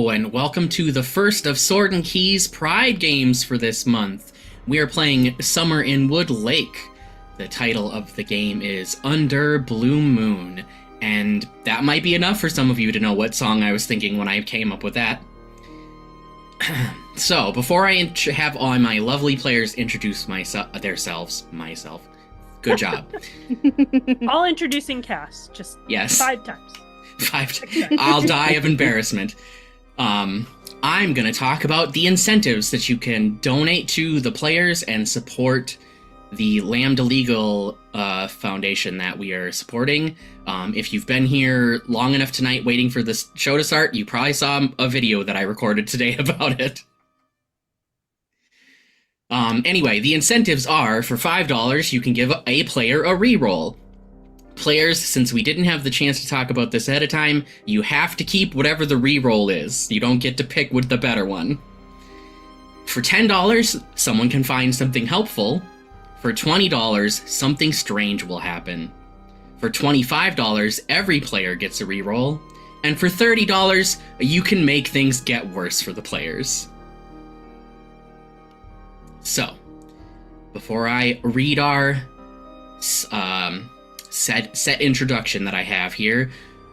Hello, and welcome to the first of Sword and Keys Pride games for this month. We are playing Summer in Woodlake. The title of the game is Under Blue Moon, and that might be enough for some of you to know what song I was thinking when I came up with that. So, before I have all my lovely players introduce themselves, good job. All introducing cast, just yes. 5 times. 5 times. I'll die of embarrassment. I'm going to talk about the incentives that you can donate to the players and support the Lambda Legal Foundation that we are supporting. If you've been here long enough tonight waiting for this show to start, you probably saw a video that I recorded today about it. Anyway, the incentives are, for $5, you can give a player a reroll. Players, since we didn't have the chance to talk about this ahead of time, you have to keep whatever the reroll is. You don't get to pick with the better one. For $10, someone can find something helpful. For $20, something strange will happen. For $25, every player gets a reroll. And for $30, you can make things get worse for the players. So, before I read our set introduction that I have here,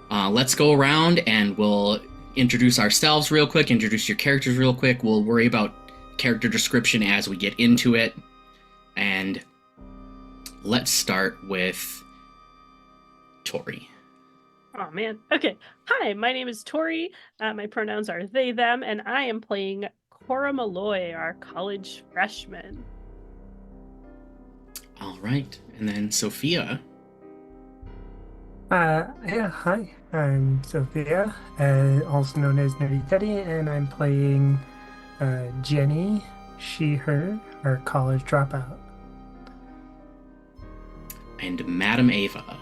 let's go around and we'll introduce ourselves real quick, introduce your characters real quick. We'll worry about character description as we get into it. And let's start with Tori. Oh man. Okay. Hi, my name is Tori. My pronouns are they, them, and I am playing Cora Malloy, our college freshman. All right. And then Sophia. Yeah, hi, I'm Sophia, also known as Nudity, and I'm playing Jenni, she, her, our college dropout. And madamava.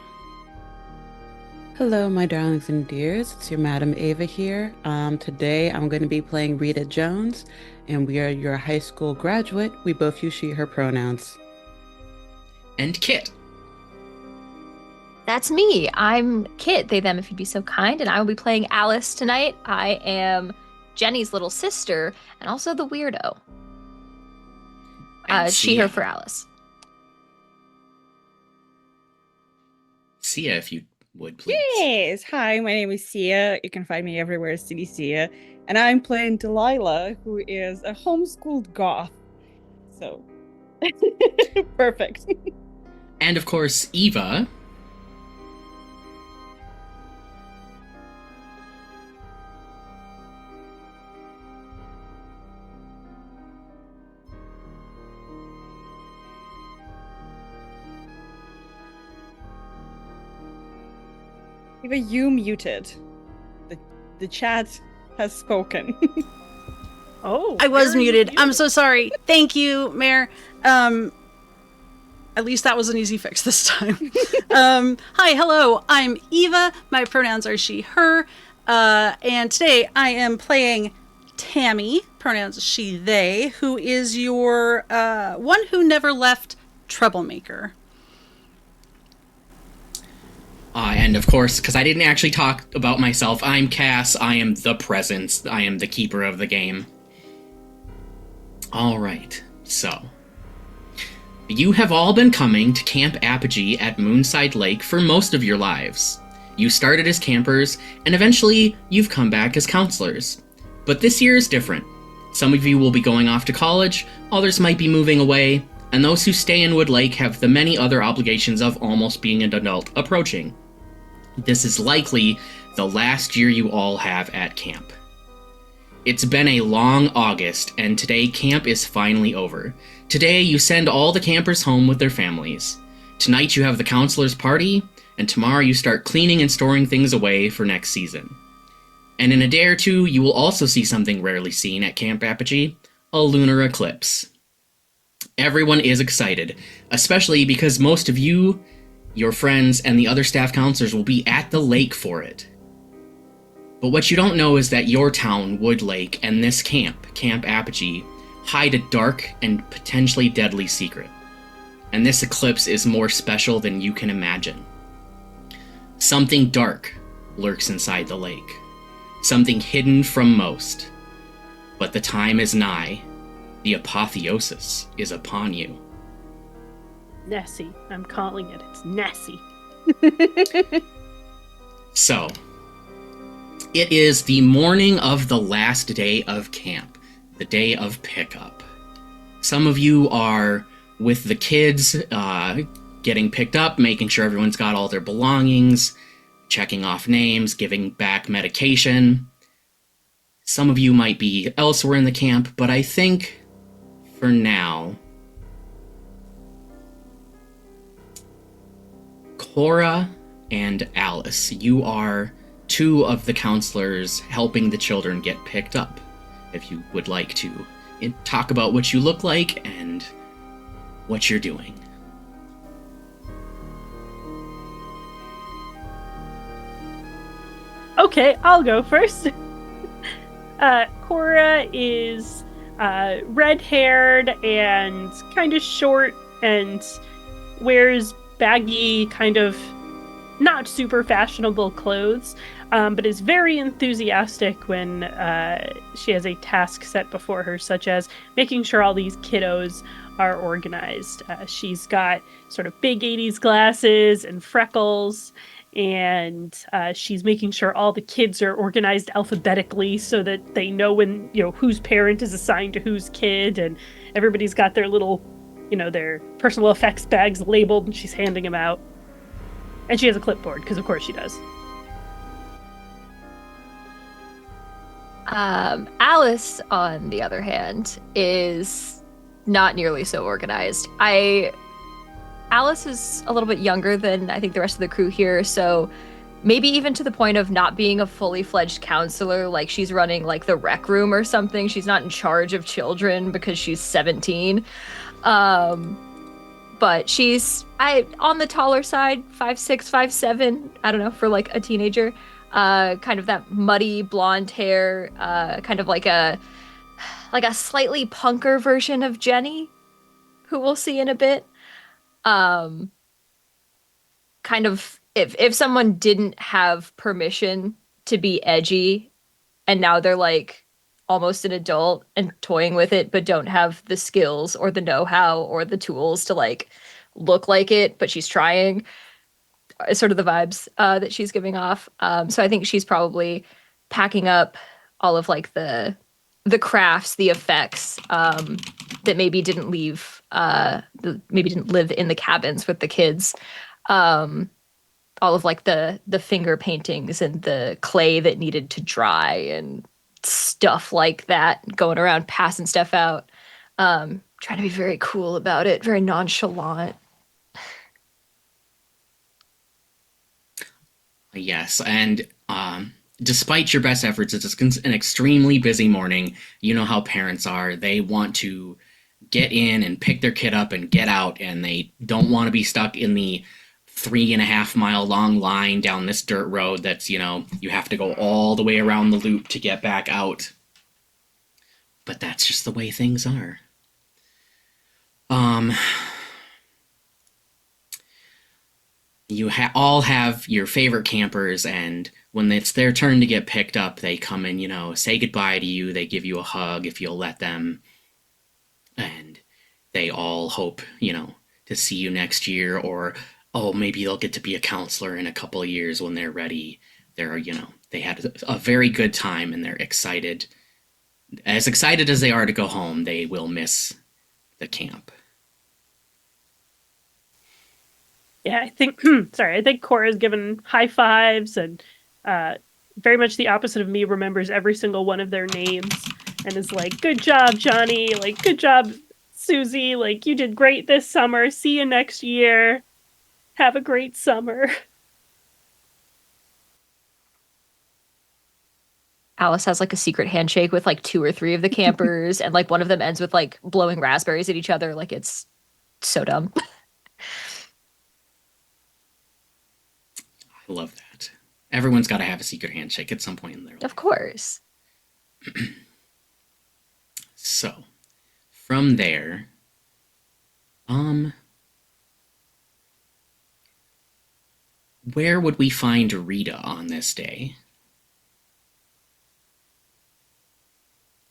Hello, my darlings and dears. It's your Madam Ava here. Today I'm going to be playing Rita Jones, and we are your high school graduate. We both use she, her pronouns. And Kit. That's me. I'm Kit, they, them, if you'd be so kind, and I will be playing Alice tonight. I am Jenni's little sister, and also the weirdo. She, her for Alice. Sia, if you would, please. Yes. Hi, my name is Sia. You can find me everywhere as cinesia. And I'm playing Delilah, who is a homeschooled goth. So, perfect. And of course, Eva. Eva, you muted. The chat has spoken. Oh, I was muted. I'm so sorry. Thank you, Mayor. At least that was an easy fix this time. Hi, hello. I'm Eva. My pronouns are she, her. And today I am playing Tammy, pronouns she, they, who is your one who never left troublemaker. And of course, because I didn't actually talk about myself, I'm Cass. I am the presence. I am the keeper of the game. All right, so you have all been coming to Camp Apogee at Moonside Lake for most of your lives. You started as campers, and eventually you've come back as counselors. But this year is different. Some of you will be going off to college, others might be moving away, and those who stay in Woodlake have the many other obligations of almost being an adult approaching. This is likely the last year you all have at camp. It's been a long August, and today camp is finally over. Today you send all the campers home with their families. Tonight you have the counselor's party, and tomorrow you start cleaning and storing things away for next season. And in a day or two, you will also see something rarely seen at Camp Apogee, a lunar eclipse. Everyone is excited, especially because most of you, your friends, and the other staff counselors will be at the lake for it. But what you don't know is that your town, Woodlake, and this camp, Camp Apogee, hide a dark and potentially deadly secret. And this eclipse is more special than you can imagine. Something dark lurks inside the lake. something hidden from most. But the time is nigh. The apotheosis is upon you. Nessie. I'm calling it. It's Nessie. So, it is the morning of the last day of camp, the day of pickup. Some of you are with the kids, getting picked up, making sure everyone's got all their belongings, checking off names, giving back medication. Some of you might be elsewhere in the camp, but I think for now, Cora and Alice, you are two of the counselors helping the children get picked up. If you would like to talk about what you look like and what you're doing. Okay, I'll go first. Cora is red-haired and kind of short and wears baggy, kind of not super fashionable clothes, but is very enthusiastic when she has a task set before her, such as making sure all these kiddos are organized. She's got sort of big 80s glasses and freckles, and she's making sure all the kids are organized alphabetically so that they know when, whose parent is assigned to whose kid, and everybody's got their little, their personal effects bags labeled, and she's handing them out. And she has a clipboard, because of course she does. Alice, on the other hand, is not nearly so organized. Alice is a little bit younger than I think the rest of the crew here, so maybe even to the point of not being a fully fledged counselor, like she's running like the rec room or something. She's not in charge of children because she's 17. But she's on the taller side, 5'6", 5'7", I don't know, for like a teenager. Kind of that muddy blonde hair, kind of like a slightly punker version of Jenni, who we'll see in a bit. Kind of if someone didn't have permission to be edgy and now they're like almost an adult and toying with it, but don't have the skills or the know-how or the tools to like look like it, but she's trying, is sort of the vibes that she's giving off. So I think she's probably packing up all of like the crafts, the effects that maybe didn't live in the cabins with the kids. All of like the finger paintings and the clay that needed to dry and stuff like that, going around passing stuff out, trying to be very cool about it, very nonchalant. Yes, and despite your best efforts, it's an extremely busy morning. You know how parents are. They want to get in and pick their kid up and get out, and they don't want to be stuck in the 3.5 mile long line down this dirt road that's, you have to go all the way around the loop to get back out. But that's just the way things are. You all have your favorite campers, and when it's their turn to get picked up, they come and, say goodbye to you. They give you a hug if you'll let them. And they all hope, to see you next year, or, oh, maybe they'll get to be a counselor in a couple of years when they're ready. They had a very good time, and they're excited. As excited as they are to go home, they will miss the camp. Yeah, I think Cora's given high fives and very much the opposite of me, remembers every single one of their names and is like, good job, Johnny, like, good job, Susie, like, you did great this summer, see you next year, have a great summer. Alice has like a secret handshake with like 2 or 3 of the campers, and like one of them ends with like blowing raspberries at each other. Like, it's so dumb. I love that. Everyone's got to have a secret handshake at some point in their life. Of course. So, from there, where would we find Rita on this day?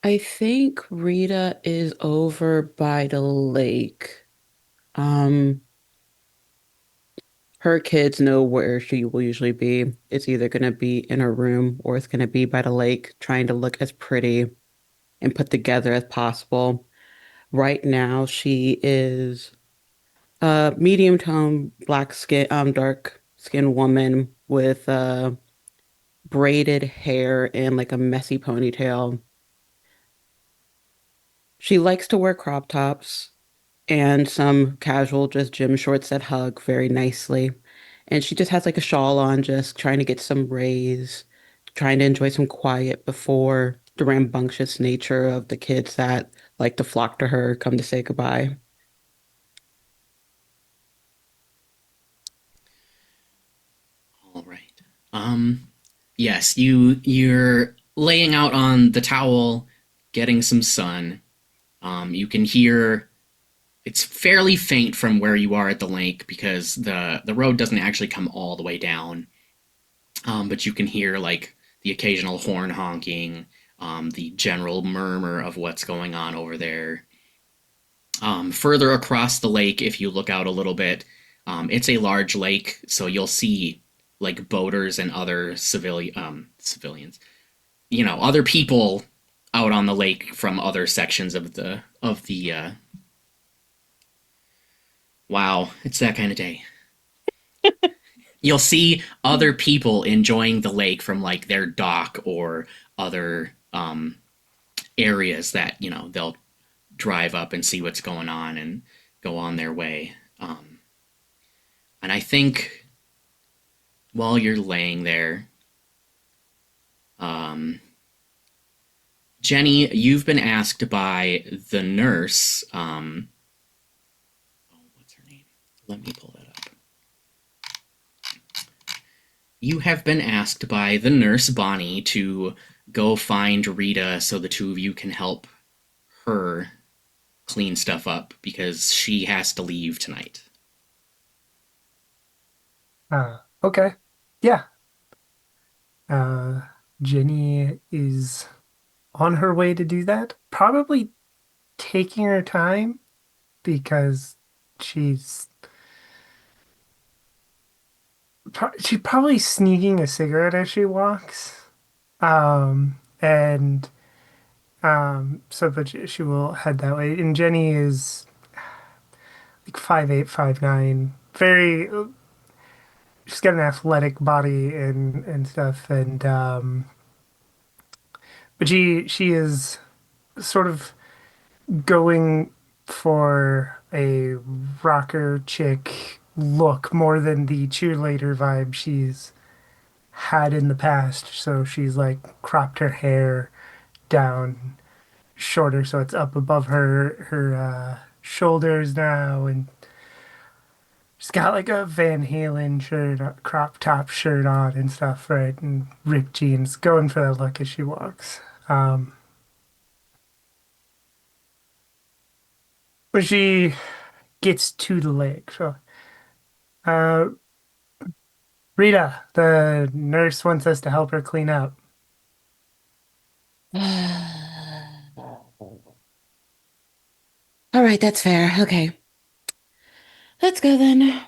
I think Rita is over by the lake. Um, her kids know where she will usually be. It's either going to be in her room or it's going to be by the lake, trying to look as pretty and put together as possible. Right now, she is a medium tone, black skin, dark skinned woman with braided hair and like a messy ponytail. She likes to wear crop tops and some casual, just gym shorts that hug very nicely. And she just has like a shawl on, just trying to get some rays, trying to enjoy some quiet before the rambunctious nature of the kids that like to flock to her come to say goodbye. All right. Yes, you're laying out on the towel, getting some sun. You can hear it's fairly faint from where you are at the lake because the road doesn't actually come all the way down. But you can hear like the occasional horn honking, the general murmur of what's going on over there. Further across the lake, if you look out a little bit, it's a large lake, so you'll see like boaters and other civilians, other people out on the lake from other sections of the. Wow, it's that kind of day. You'll see other people enjoying the lake from like their dock or other areas that they'll drive up and see what's going on and go on their way. And I think while you're laying there, um, Jenni, you've been asked by the nurse. Oh, what's her name? Let me pull that up. You have been asked by the nurse Bonnie to go find Rita so the two of you can help her clean stuff up because she has to leave tonight. Okay. Yeah. Uh, Jenny is on her way to do that. Probably taking her time because she's she's probably sneaking a cigarette as she walks. And so but she will head that way. And Jenny is like 5'8", 5'9", very she's got an athletic body and stuff and but she is sort of going for a rocker chick look more than the cheerleader vibe she's had in the past. So she's like cropped her hair down shorter so it's up above her shoulders now, and she's got like a Van Halen shirt, a crop top shirt on and stuff, right? And ripped jeans, going for that look as she walks. When she gets to the lake, so uh, Rita, the nurse wants us to help her clean up. All right, that's fair. Okay. Let's go then.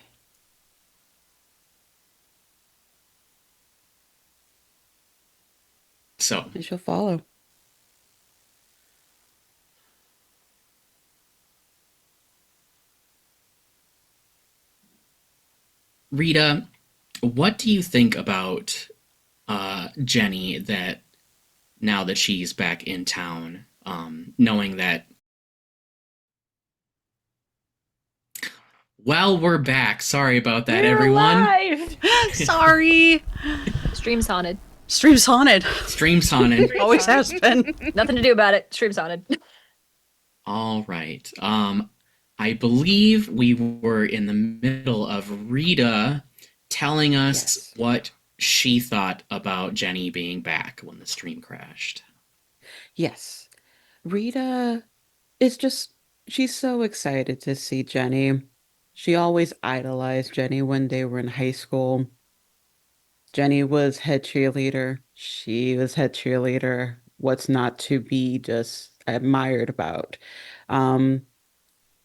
So, I shall follow. Rita, what do you think about Jenni that now that she's back in town, knowing that, well, we're back. Sorry about that, We're everyone. alive! Sorry. Stream's haunted. Stream's haunted. Stream's haunted. Always has been. Nothing to do about it. Stream's haunted. All right. I believe we were in the middle of Rita telling us Yes. what she thought about Jenni being back when the stream crashed. Yes. Rita is just, she's so excited to see Jenni. She always idolized Jenni when they were in high school. Jenni was head cheerleader. She was head cheerleader what's not to be just admired about. Um,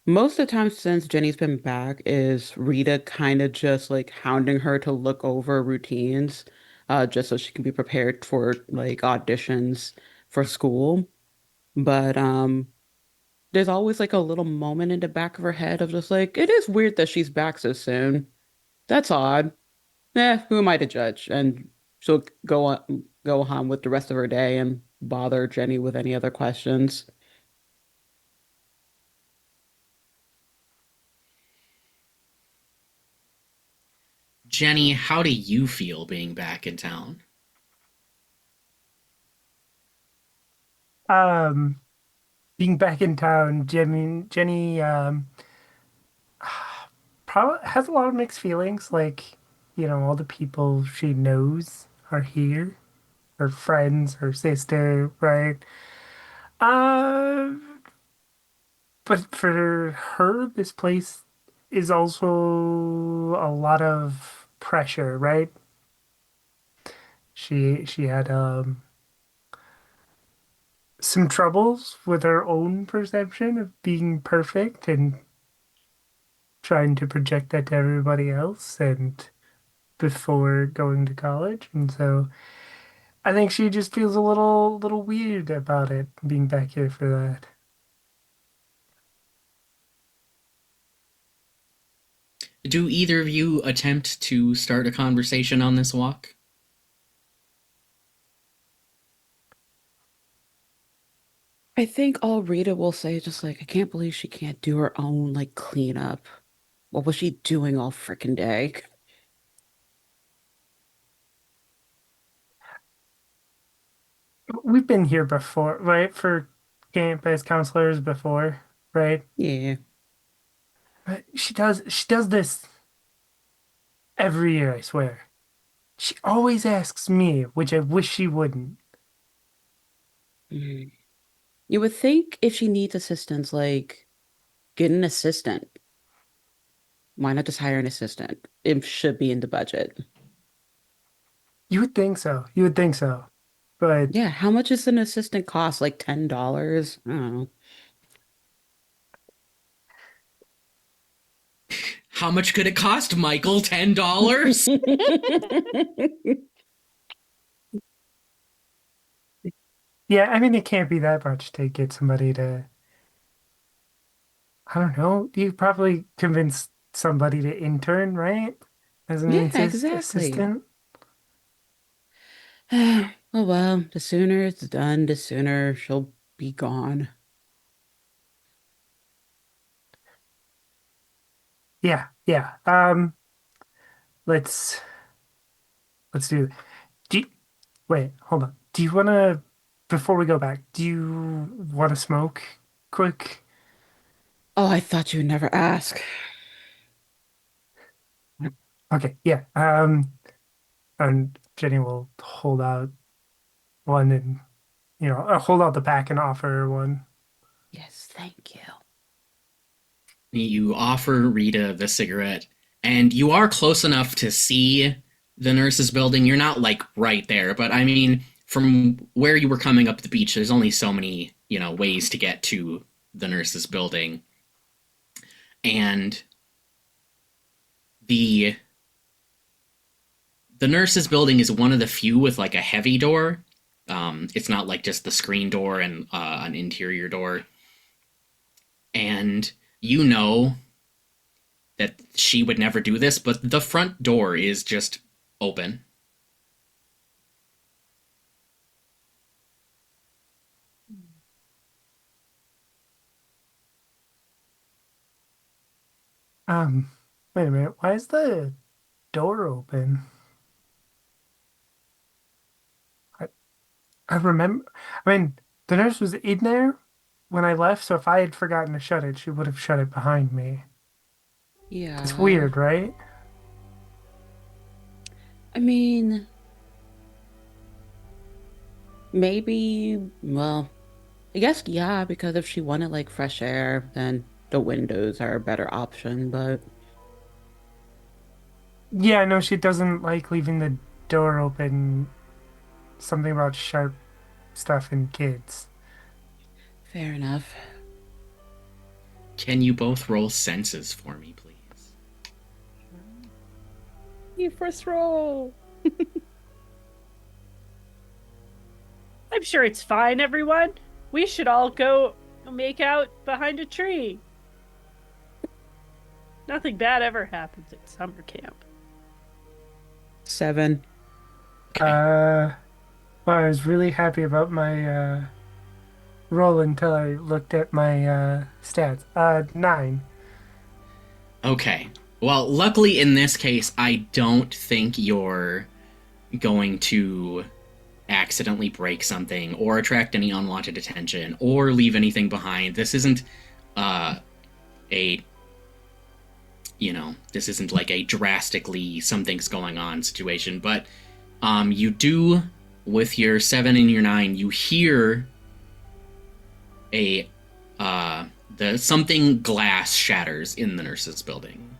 Most of the time since Jenny's been back is Rita kind of just like hounding her to look over routines, just so she can be prepared for like auditions for school. But there's always like a little moment in the back of her head of just like, it is weird that she's back so soon. That's odd. Who am I to judge? And she'll go on with the rest of her day and bother Jenny with any other questions. Jenny, how do you feel being back in town? Um, Being back in town, Jenny probably has a lot of mixed feelings. Like, all the people she knows are here, her friends, her sister, right? Uh, but for her, this place is also a lot of pressure, right? She had some troubles with her own perception of being perfect and trying to project that to everybody else and before going to college. And so I think she just feels a little weird about it being back here for that. Do either of you attempt to start a conversation on this walk? I think all Rita will say is just like, I can't believe she can't do her own like cleanup. What was she doing all freaking day? We've been here before, right? For camp as counselors before, right? Yeah. But she does this every year, I swear. She always asks me, which I wish she wouldn't. Mm. You would think if she needs assistance, like get an assistant. Why not just hire an assistant? It should be in the budget. You would think so. You would think so. But Yeah, how much is an assistant cost? Like $10? I don't How much could it cost, Michael? $10? know. yeah, I mean, it can't be that much to get somebody to, I don't know. You probably convince somebody to intern, right? As an Yeah, exactly. assistant. Oh well, the sooner it's done, the sooner she'll be gone. Yeah, yeah. Let's let's do. Do you, wait, hold on. Do you wanna before we go back? Do you want to smoke quick? Oh, I thought you would never ask. Okay, yeah. And Jenny will hold out one and hold out the pack and offer her one. Yes, thank you. You offer Rita the cigarette, and you are close enough to see the nurse's building. You're not like right there, but I mean, from where you were coming up the beach, there's only so many, ways to get to the nurse's building. And the the nurse's building is one of the few with like a heavy door. It's not like just the screen door and an interior door. And you know that she would never do this, but the front door is just open. Um, Wait a minute. Why is the door open? I, I remember. I mean, the nurse was in there when I left, so if I had forgotten to shut it, she would have shut it behind me. It's Yeah. weird, right? I mean, maybe, well, I guess yeah, because if she wanted like fresh air, then the windows are a better option, but Yeah, no, she doesn't like leaving the door open. Something about sharp stuff and kids. Fair enough. Can you both roll senses for me, please? You first roll. I'm sure it's fine, everyone. We should all go make out behind a tree. Nothing bad ever happens at summer camp. 7. Well, I was really happy about my roll until I looked at my stats. 9. Okay. Well, luckily in this case, I don't think you're going to accidentally break something or attract any unwanted attention or leave anything behind. This isn't this isn't like a drastically something's going on situation, but you do, with your 7 and your 9, you hear something glass shatters in the nurse's building.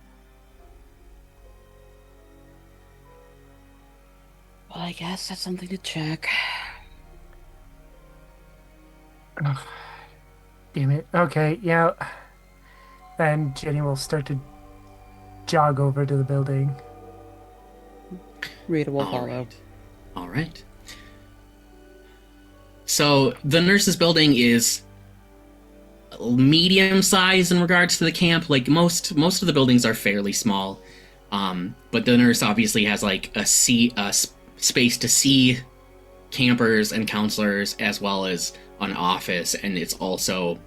Well, I guess that's something to check. Oh, damn it. Okay, yeah. And Jenny will start to jog over to the building. Rita will follow. All right. So the nurse's building is medium size in regards to the camp. Like most of the buildings are fairly small, but the nurse obviously has like a space to see campers and counselors, as well as an office, and it's also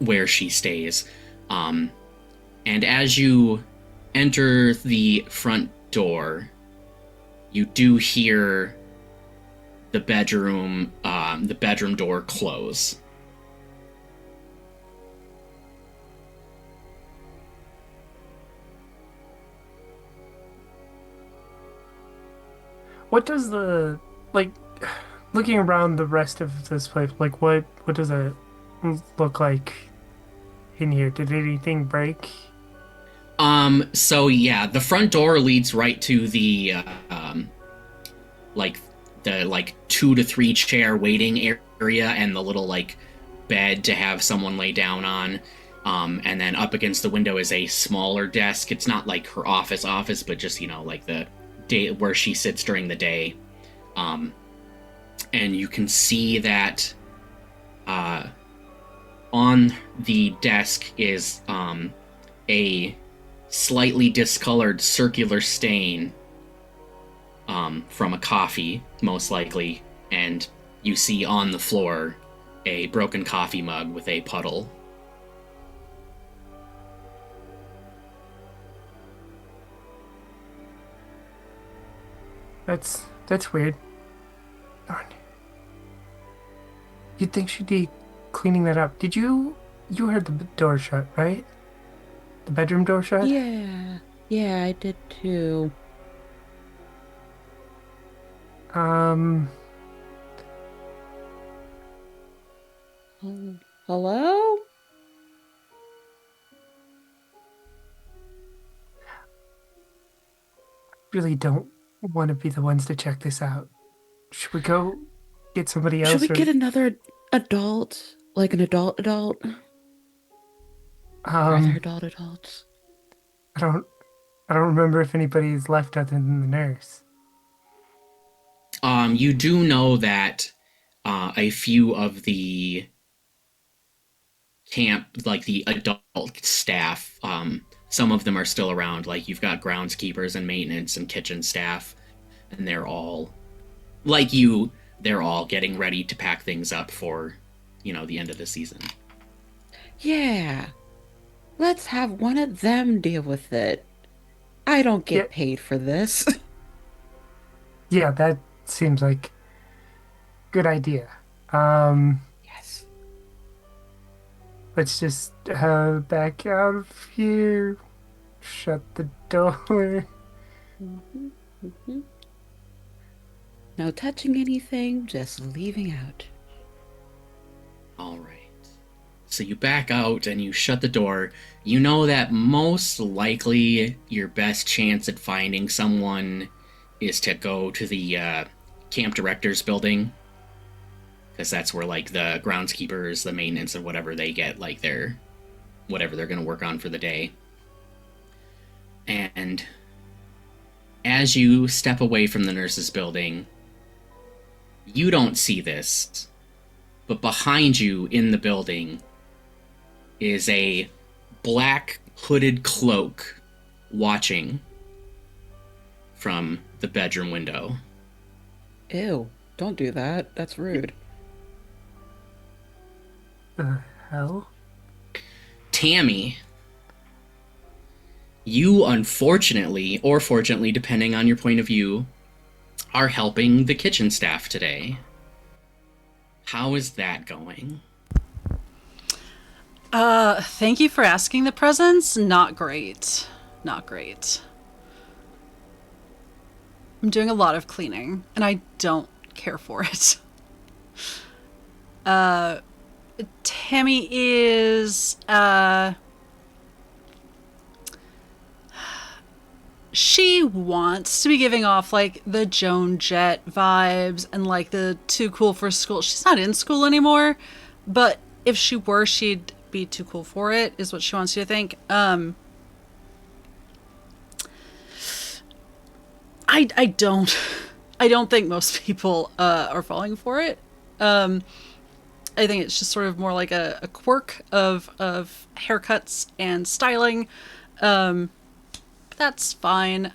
where she stays. And as you enter the front door, you do hear the bedroom door close. What does looking around the rest of this place, like what does it look like in here? Did anything break? So yeah, the front door leads right to the the 2 to 3 chair waiting area and the little like bed to have someone lay down on. And then up against the window is a smaller desk. It's not like her office, but just, like the day where she sits during the day. And you can see that on the desk is a slightly discolored circular stain from a coffee, most likely, and you see on the floor a broken coffee mug with a puddle. That's weird. Darn. You'd think she'd be cleaning that up. You heard the door shut, right? The bedroom door shut? Yeah, I did too. Hello? Really don't want to be the ones to check this out. Should we go get somebody else? Should we get another adult? Like an adult? Are there adults? I don't remember if anybody's left other than the nurse. You do know that a few of the camp, like the adult staff, some of them are still around. Like you've got groundskeepers and maintenance and kitchen staff, and they're all like you. They're all getting ready to pack things up for, the end of the season. Yeah. Let's have one of them deal with it. I don't get paid for this. Yeah, that seems like good idea. Yes. Let's just back out of here. Shut the door. No touching anything, just leaving out. All right. So you back out and you shut the door. You know that most likely your best chance at finding someone is to go to the camp director's building. because that's where like the groundskeepers, the maintenance, or whatever they get like their whatever they're going to work on for the day. And as you step away from the nurse's building, you don't see this, but behind you in the building is a black hooded cloak watching from the bedroom window. Ew, don't do that. That's rude. The hell? Tammy, you unfortunately, or fortunately, depending on your point of view, are helping the kitchen staff today. How is that going? Thank you for asking, the presents. Not great. Not great. I'm doing a lot of cleaning, and I don't care for it. Tammy is, she wants to be giving off, like, the Joan Jett vibes and, like, the too cool for school. She's not in school anymore, but if she were, she'd be too cool for it, is what she wants you to think. I don't think most people are falling for it. I think it's just sort of more like a quirk of haircuts and styling. That's fine.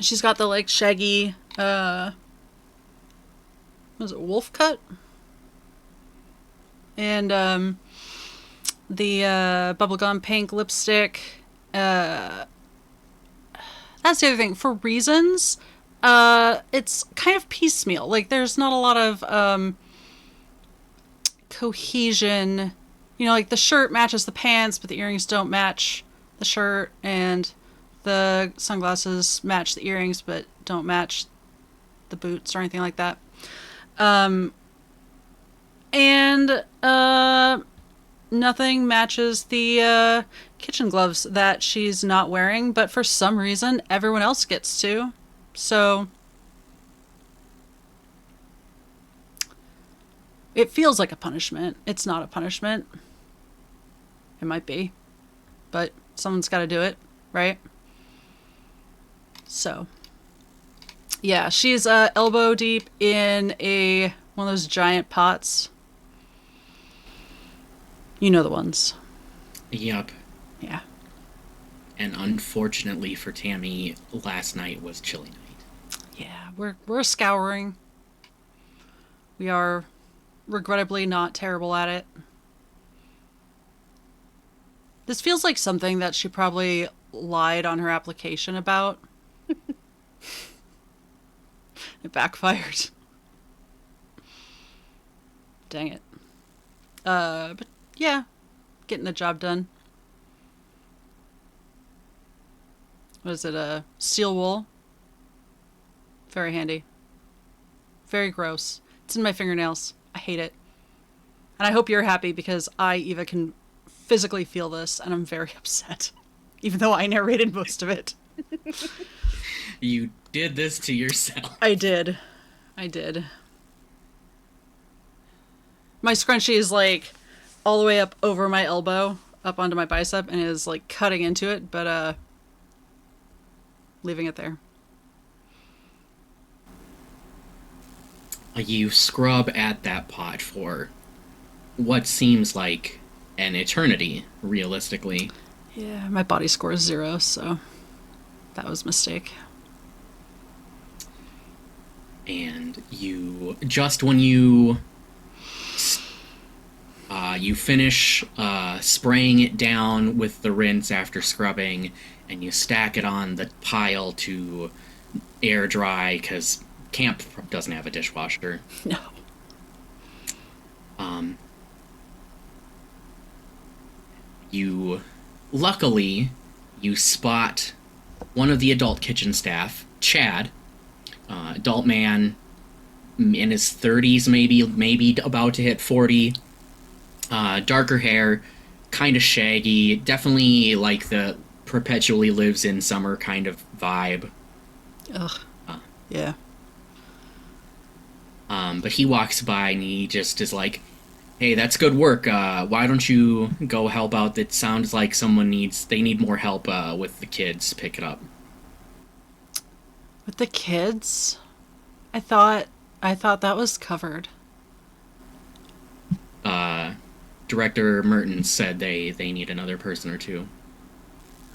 She's got the like shaggy what was it, wolf cut? And the bubblegum pink lipstick. That's the other thing. For reasons, it's kind of piecemeal. Like, there's not a lot of cohesion. You know, like, the shirt matches the pants, but the earrings don't match the shirt, and the sunglasses match the earrings, but don't match the boots or anything like that. And nothing matches the kitchen gloves that she's not wearing, but for some reason everyone else gets to. So it feels like a punishment. It's not a punishment. It might be, but someone's got to do it, right? So yeah, she's elbow deep in one of those giant pots. You know the ones. Yup. Yeah. And unfortunately for Tammy, last night was chilly night. Yeah, we're scouring. We are regrettably not terrible at it. This feels like something that she probably lied on her application about. It backfired. Dang it. But yeah, getting the job done. What is it? Steel wool. Very handy. Very gross. It's in my fingernails. I hate it. And I hope you're happy, because I, Eva, can physically feel this, and I'm very upset. Even though I narrated most of it. You did this to yourself. I did. My scrunchie is like all the way up over my elbow, up onto my bicep, and is like cutting into it, but leaving it there. You scrub at that pot for what seems like an eternity, realistically. Yeah, my body score is 0, so that was a mistake. And you, just when you finish spraying it down with the rinse after scrubbing, and you stack it on the pile to air dry, because camp doesn't have a dishwasher. No. Luckily, you spot one of the adult kitchen staff, Chad, adult man in his 30s, maybe about to hit 40, darker hair, kind of shaggy, definitely like the perpetually lives in summer kind of vibe. Ugh. Yeah. But he walks by and he just is like, "Hey, that's good work. Why don't you go help out? It sounds like they need more help with the kids. Pick it up." With the kids? I thought that was covered. Director Mertens said they need another person or two.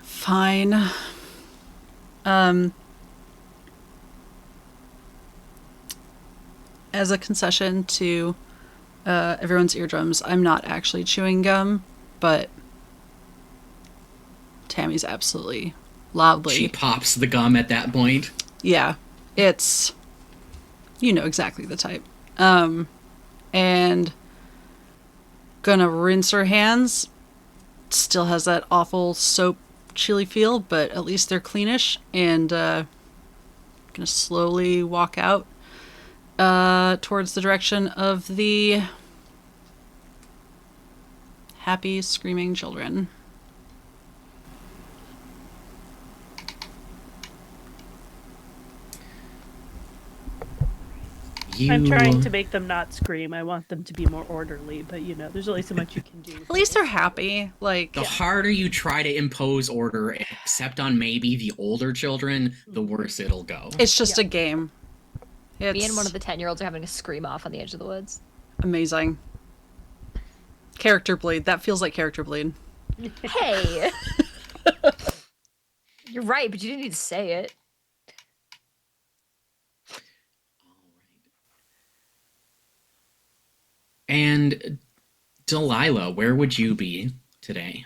Fine. As a concession to everyone's eardrums, I'm not actually chewing gum, but Tammy's absolutely loudly. She pops the gum at that point. Yeah, it's, you know exactly the type. And gonna rinse her hands. Still has that awful soap chili feel, but at least they're cleanish. And gonna slowly walk out towards the direction of the happy screaming children. I'm trying to make them not scream. I want them to be more orderly, but there's only so much you can do. At least they're happy. Like, the harder you try to impose order, except on maybe the older children, the worse it'll go. It's just a game. Me and one of the 10-year-olds are having a scream off on the edge of the woods. Amazing. Character bleed. That feels like character bleed. Hey! You're right, but you didn't need to say it. And Delilah, where would you be today?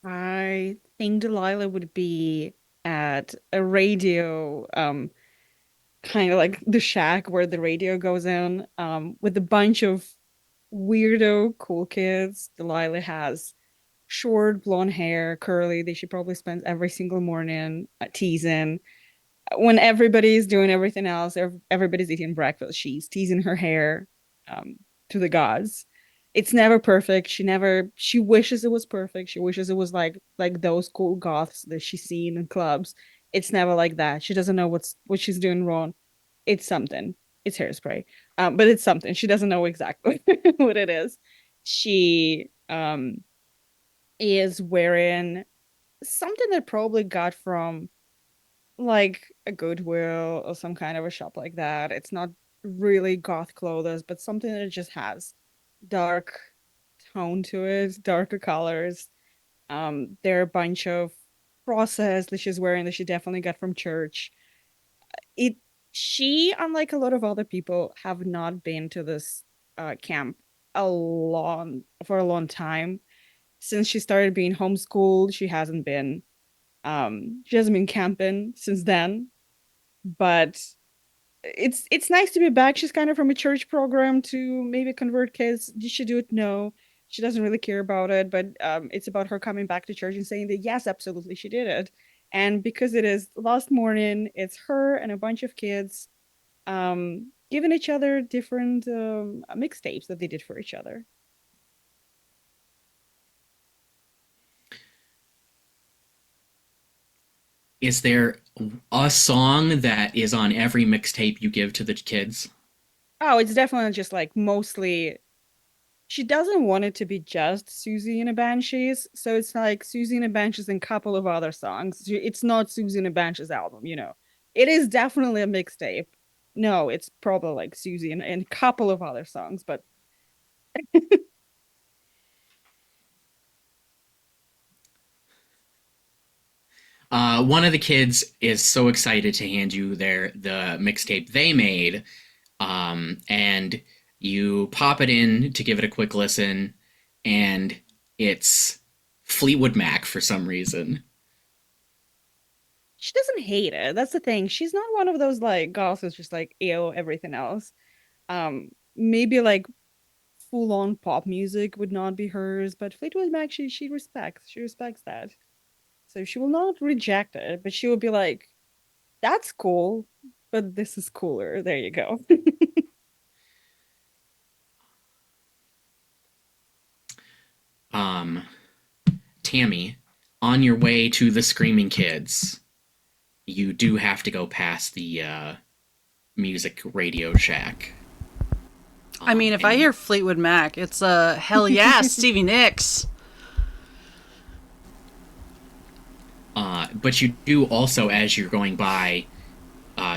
I think Delilah would be at a radio, kind of like the shack where the radio goes in, with a bunch of weirdo cool kids. Delilah has short blonde hair, curly, that she probably spends every single morning teasing. When everybody's doing everything else, everybody's eating breakfast, she's teasing her hair to the gods. It's never perfect. She wishes it was perfect. She wishes it was like those cool goths that she's seen in clubs. It's never like that. She doesn't know what she's doing wrong. It's something. It's hairspray. But it's something. She doesn't know exactly what it is. She is wearing something that probably got from like a Goodwill or some kind of a shop like that. It's not really goth clothes, but something that just has dark tone to it, darker colors. There are a bunch of crosses that she's wearing that she definitely got from church. She, unlike a lot of other people, have not been to this camp for a long time. Since she started being homeschooled, she hasn't been camping since then. But it's nice to be back. She's kind of from a church program to maybe convert kids. Did she do it? No. She doesn't really care about it, but it's about her coming back to church and saying that yes, absolutely, she did it. And because it is last morning, it's her and a bunch of kids giving each other different mixtapes that they did for each other. Is there a song that is on every mixtape you give to the kids? Oh, it's definitely just like mostly. She doesn't want it to be just Susie and the Banshees, so it's like Susie and the Banshees and a couple of other songs. It's not Susie and the Banshees album, It is definitely a mixtape. No, it's probably like Susie and a couple of other songs, but one of the kids is so excited to hand you the mixtape they made, and you pop it in to give it a quick listen, and it's Fleetwood Mac for some reason. She doesn't hate it. That's the thing. She's not one of those like goths who's just like ew everything else. Maybe like full on pop music would not be hers, but Fleetwood Mac she respects. She respects that. So she will not reject it, but she will be like, that's cool, but this is cooler. There you go. Tammy, on your way to the screaming kids, you do have to go past the music radio shack. I mean, if I hear Fleetwood Mac, it's hell yeah, Stevie Nicks. But you do also, as you're going by,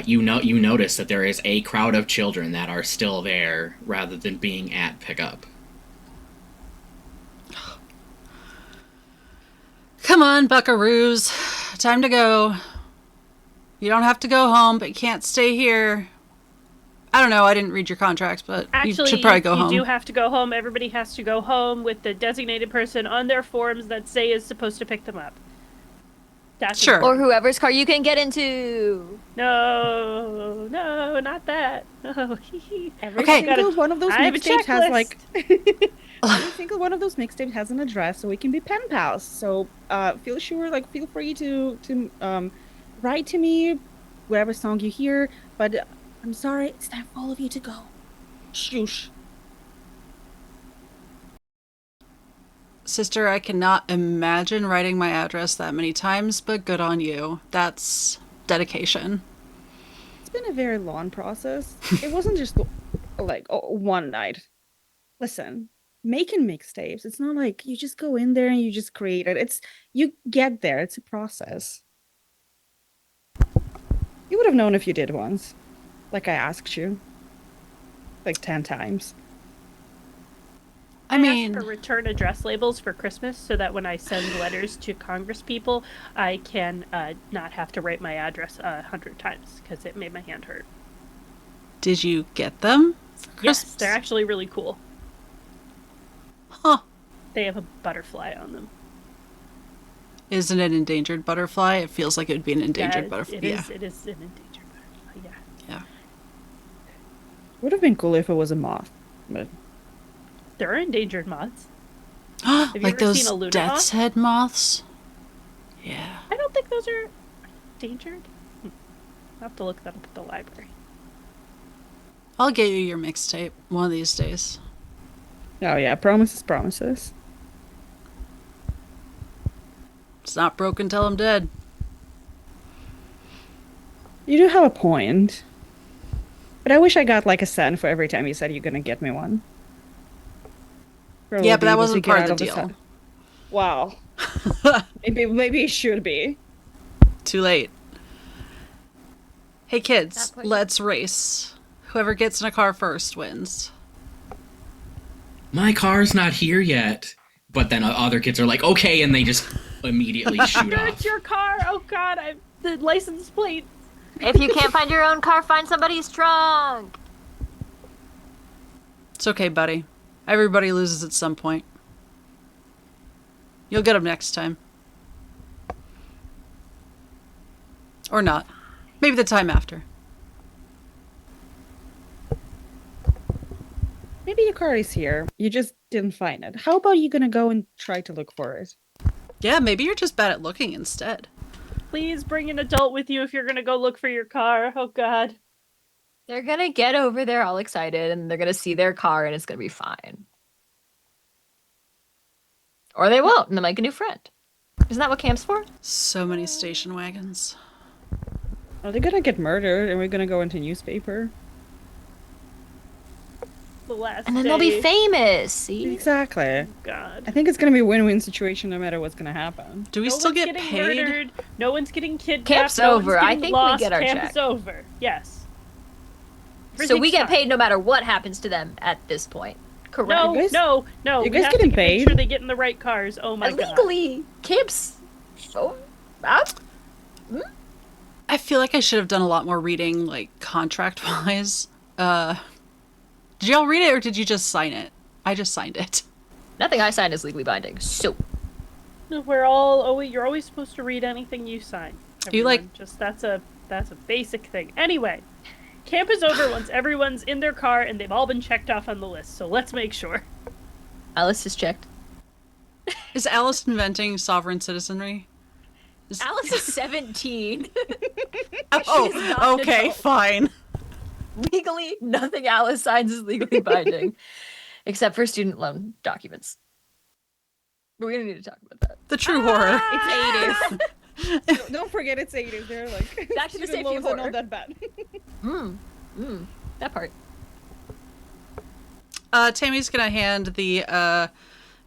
you notice that there is a crowd of children that are still there rather than being at pickup. Come on, buckaroos. Time to go. You don't have to go home, but you can't stay here. I don't know, I didn't read your contracts, but Actually, you should probably go home. You do have to go home. Everybody has to go home with the designated person on their forms that say is supposed to pick them up. That's Sure. Or whoever's car you can get into. No, not that. No. Every Okay. single one of those I have a mixtapes has checklist. like every single one of those mixtapes has an address, so we can be pen pals. So feel free to write to me whatever song you hear. But I'm sorry, it's time for all of you to go. Shoosh. Sister, I cannot imagine writing my address that many times, but good on you. That's dedication. It's been a very long process. It wasn't just like one night. Listen, making mixtapes, it's not like you just go in there and you just create it. It's you get there. It's a process. You would have known if you did once. Like I asked you. Like 10 times. I mean, asked for return address labels for Christmas so that when I send letters to Congress people, I can not have to write my address 100 times because it made my hand hurt. did you get them for Yes, Christmas? they're actually really cool. Huh. They have a butterfly on them. Isn't it an endangered butterfly? It feels like it would be an endangered butterfly. It is an endangered butterfly, Yeah. Would have been cool if it was a moth. But There are endangered moths. you Like ever those seen a Luna death's moth? head moths? Yeah. I don't think those are endangered. I'll have to look that up at the library. I'll get you your mixtape one of these days. oh yeah, promises. It's not broken till I'm dead. You do have a point. But I wish I got like a cent for every time you said you're gonna get me one. Yeah, but that wasn't part of the deal. Wow. maybe it should be. Too late. Hey kids, That point- let's race. Whoever gets in a car first wins. My car's not here yet. But then other kids are like, okay, and they just immediately shoot Sure, off. it's your car. Oh God, the license plate. If you can't find your own car, find somebody's trunk. It's okay, buddy. Everybody loses at some point. You'll get them next time. Or not. Maybe the time after. Maybe your car is here. You just didn't find it. How about you gonna go and try to look for it? Yeah, maybe you're just bad at looking instead. Please bring an adult with you if you're gonna go look for your car. Oh God. They're gonna get over there all excited and they're gonna see their car and it's gonna be fine. Or they won't and they'll make a new friend. Isn't that what camp's for? So many station wagons. Are they gonna get murdered and we're gonna go into newspaper? The last And then they'll be day. famous, see? Exactly. God. I think it's gonna be a win-win situation no matter what's gonna happen. Do we No still one's get getting paid? murdered. No one's getting kidnapped. Camp's no one's over. I getting think we lost. get our Camp check. is over. Yes. So we get Everything's paid no matter what happens to them at this point. Correct. fine. You guys- No. you We guys have to getting make paid? sure they get in the right cars. Oh my God. Illegally. Camps. Oh, I feel like I should have done a lot more reading, like, contract-wise. Did y'all read it or did you just sign it? I just signed it. nothing I sign is legally binding. So We're all. Oh, you're always supposed to read anything you sign. You, like- everyone. Just that's a basic thing. Anyway, camp is over once everyone's in their car and they've all been checked off on the list. So let's make sure. Alice is checked. Is Alice inventing sovereign citizenry? Alice is 17. Oh, not an okay, adult. fine. Legally, nothing Alice signs is legally binding. Except for student loan documents. But we don't need to talk about that. The true horror. It's 80s. Don't forget it's 80s. They're like Back to the student safety loans are horror. not that bad. That part. Tammy's gonna hand the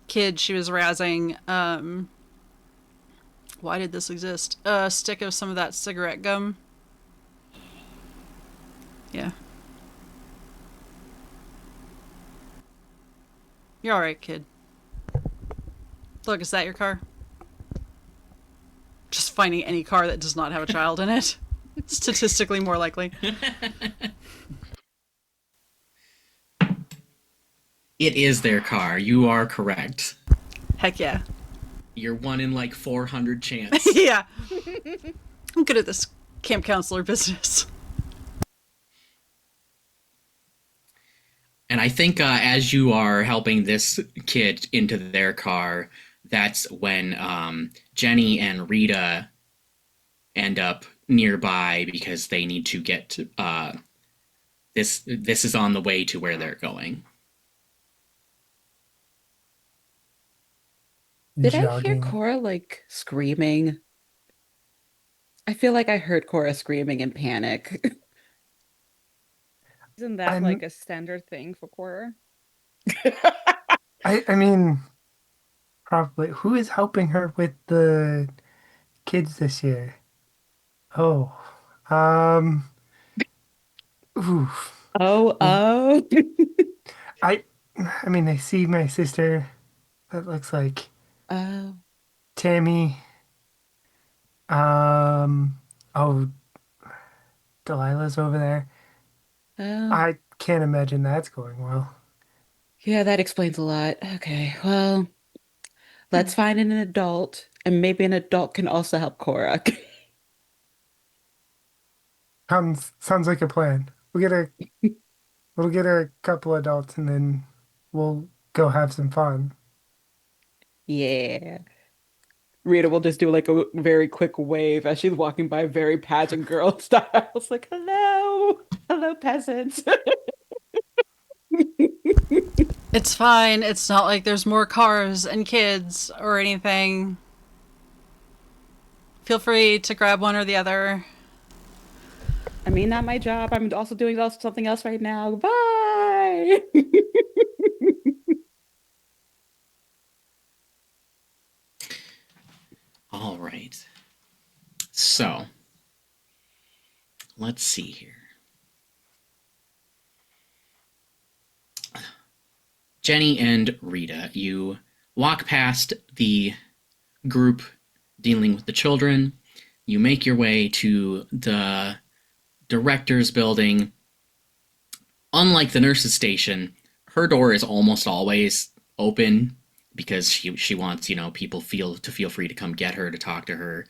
kid she was razzing. Why did this exist? A stick of some of that cigarette gum. Yeah. You're all right, kid. Look, is that your car? Just finding any car that does not have a child in it. Statistically more likely. It is their car. You are correct. Heck yeah. You're 1 in like 400 chance. Yeah. I'm good at this camp counselor business. And I think as you are helping this kid into their car, that's when Jenni and Rita end up nearby because they need to get to, this is on the way to where they're going. Did I hear Jogging. Cora like screaming? I feel like I heard Cora screaming in panic. Isn't that I'm- like a standard thing for Cora? I mean, probably. Who is helping her with the kids this year? Oh, oof. Oh. I mean, I see my sister. That looks like Oh. Tammy. Oh, Delilah's over there. Oh. I can't imagine that's going well. Yeah, that explains a lot. Okay, well, let's find an adult, and maybe an adult can also help Cora. Sounds like a plan. We'll get a couple adults and then we'll go have some fun. Yeah. Rita will just do like a very quick wave as she's walking by, very pageant girl style. It's like, hello, hello, peasants. It's fine. It's not like there's more cars and kids or anything. Feel free to grab one or the other. I mean, not my job. I'm also doing something else right now. Bye. All right. So, let's see here. Jenni and Rita, you walk past the group dealing with the children. You make your way to the director's building. Unlike the nurse's station, her door is almost always open because she wants, people feel free to come get her, to talk to her.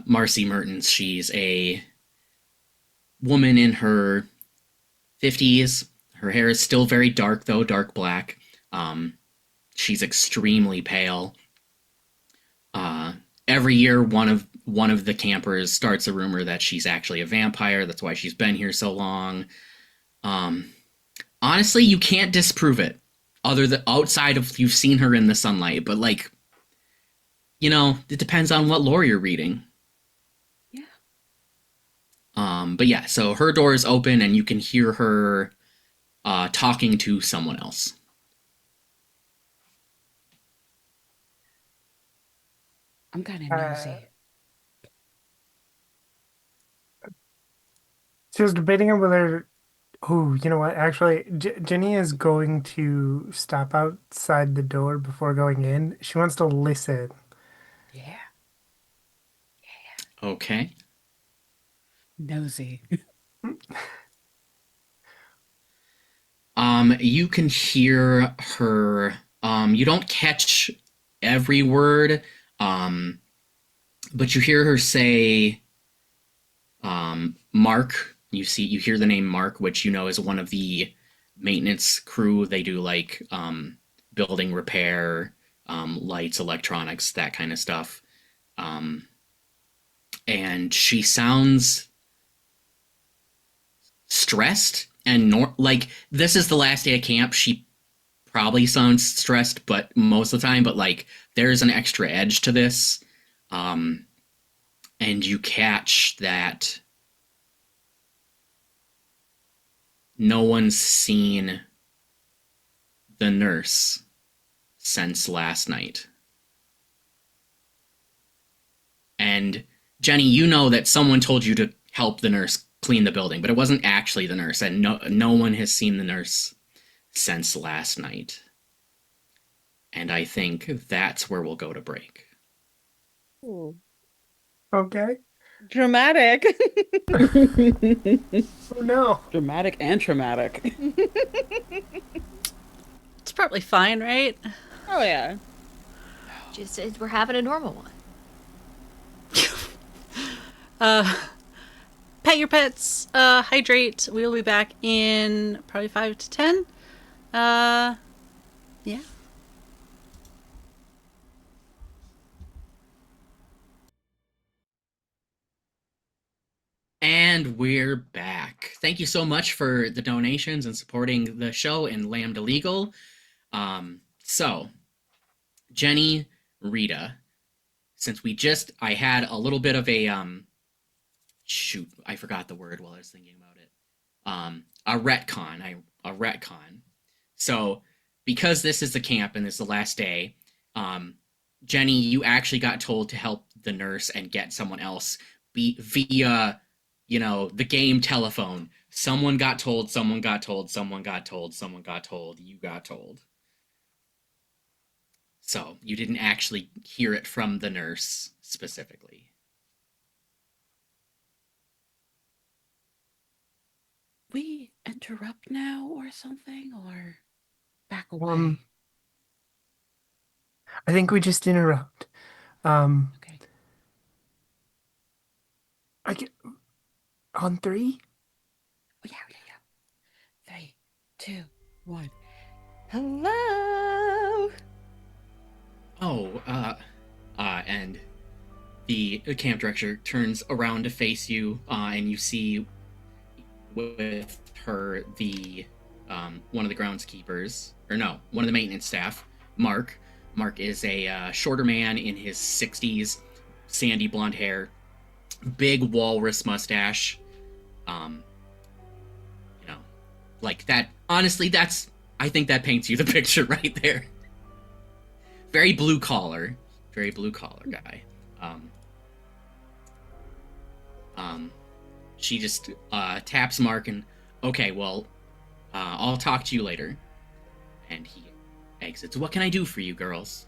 Marcy Mertens, she's a woman in her 50s. Her hair is still very dark, though, dark black. She's extremely pale. Every year, one of the campers starts a rumor that she's actually a vampire. That's why she's been here so long. Honestly, you can't disprove it, other than outside of you've seen her in the sunlight. But it depends on what lore you're reading. Yeah. But yeah, so her door is open, and you can hear her talking to someone else. I'm kind of nosy. She was debating on whether. Oh, you know what? Actually, Jenni is going to stop outside the door before going in. She wants to listen. Yeah. Okay. Nosy. You can hear her. You don't catch every word, but you hear her say, Mark. You hear the name Mark, which is one of the maintenance crew. They do building repair, lights, electronics, that kind of stuff. And she sounds stressed and this is the last day of camp. She probably sounds stressed, but most of the time, but there's an extra edge to this. And you catch that no one's seen the nurse since last night. And Jenni, you know that someone told you to help the nurse clean the building, but it wasn't actually the nurse, and no one has seen the nurse since last night. And I think that's where we'll go to break. Ooh. Okay. Dramatic. Oh no. Dramatic and traumatic. It's probably fine, right? Oh yeah. Just we're having a normal one. Pet your pets, hydrate. We will be back in probably 5 to 10. Yeah. And we're back. Thank you so much for the donations and supporting the show and Lambda Legal. So, Jenni, Rita, since I had a little bit of a shoot, I forgot the word while I was thinking about it. A retcon. So, because this is the camp and this is the last day, Jenni, you actually got told to help the nurse and get someone else via, the game telephone. Someone got told, you got told. So, you didn't actually hear it from the nurse specifically. We interrupt now or something, or back away? I think we just interrupt. Okay. I get on 3. Oh, yeah. 3, 2, 1. Hello. Oh, and the camp director turns around to face you, and you see with her one of the groundskeepers, one of the maintenance staff, Mark. Mark is a shorter man in his 60s, sandy blonde hair, big walrus mustache. Like that. Honestly, I think that paints you the picture right there. Very blue collar guy. She just taps Mark and, okay, well, I'll talk to you later. And he exits. What can I do for you, girls?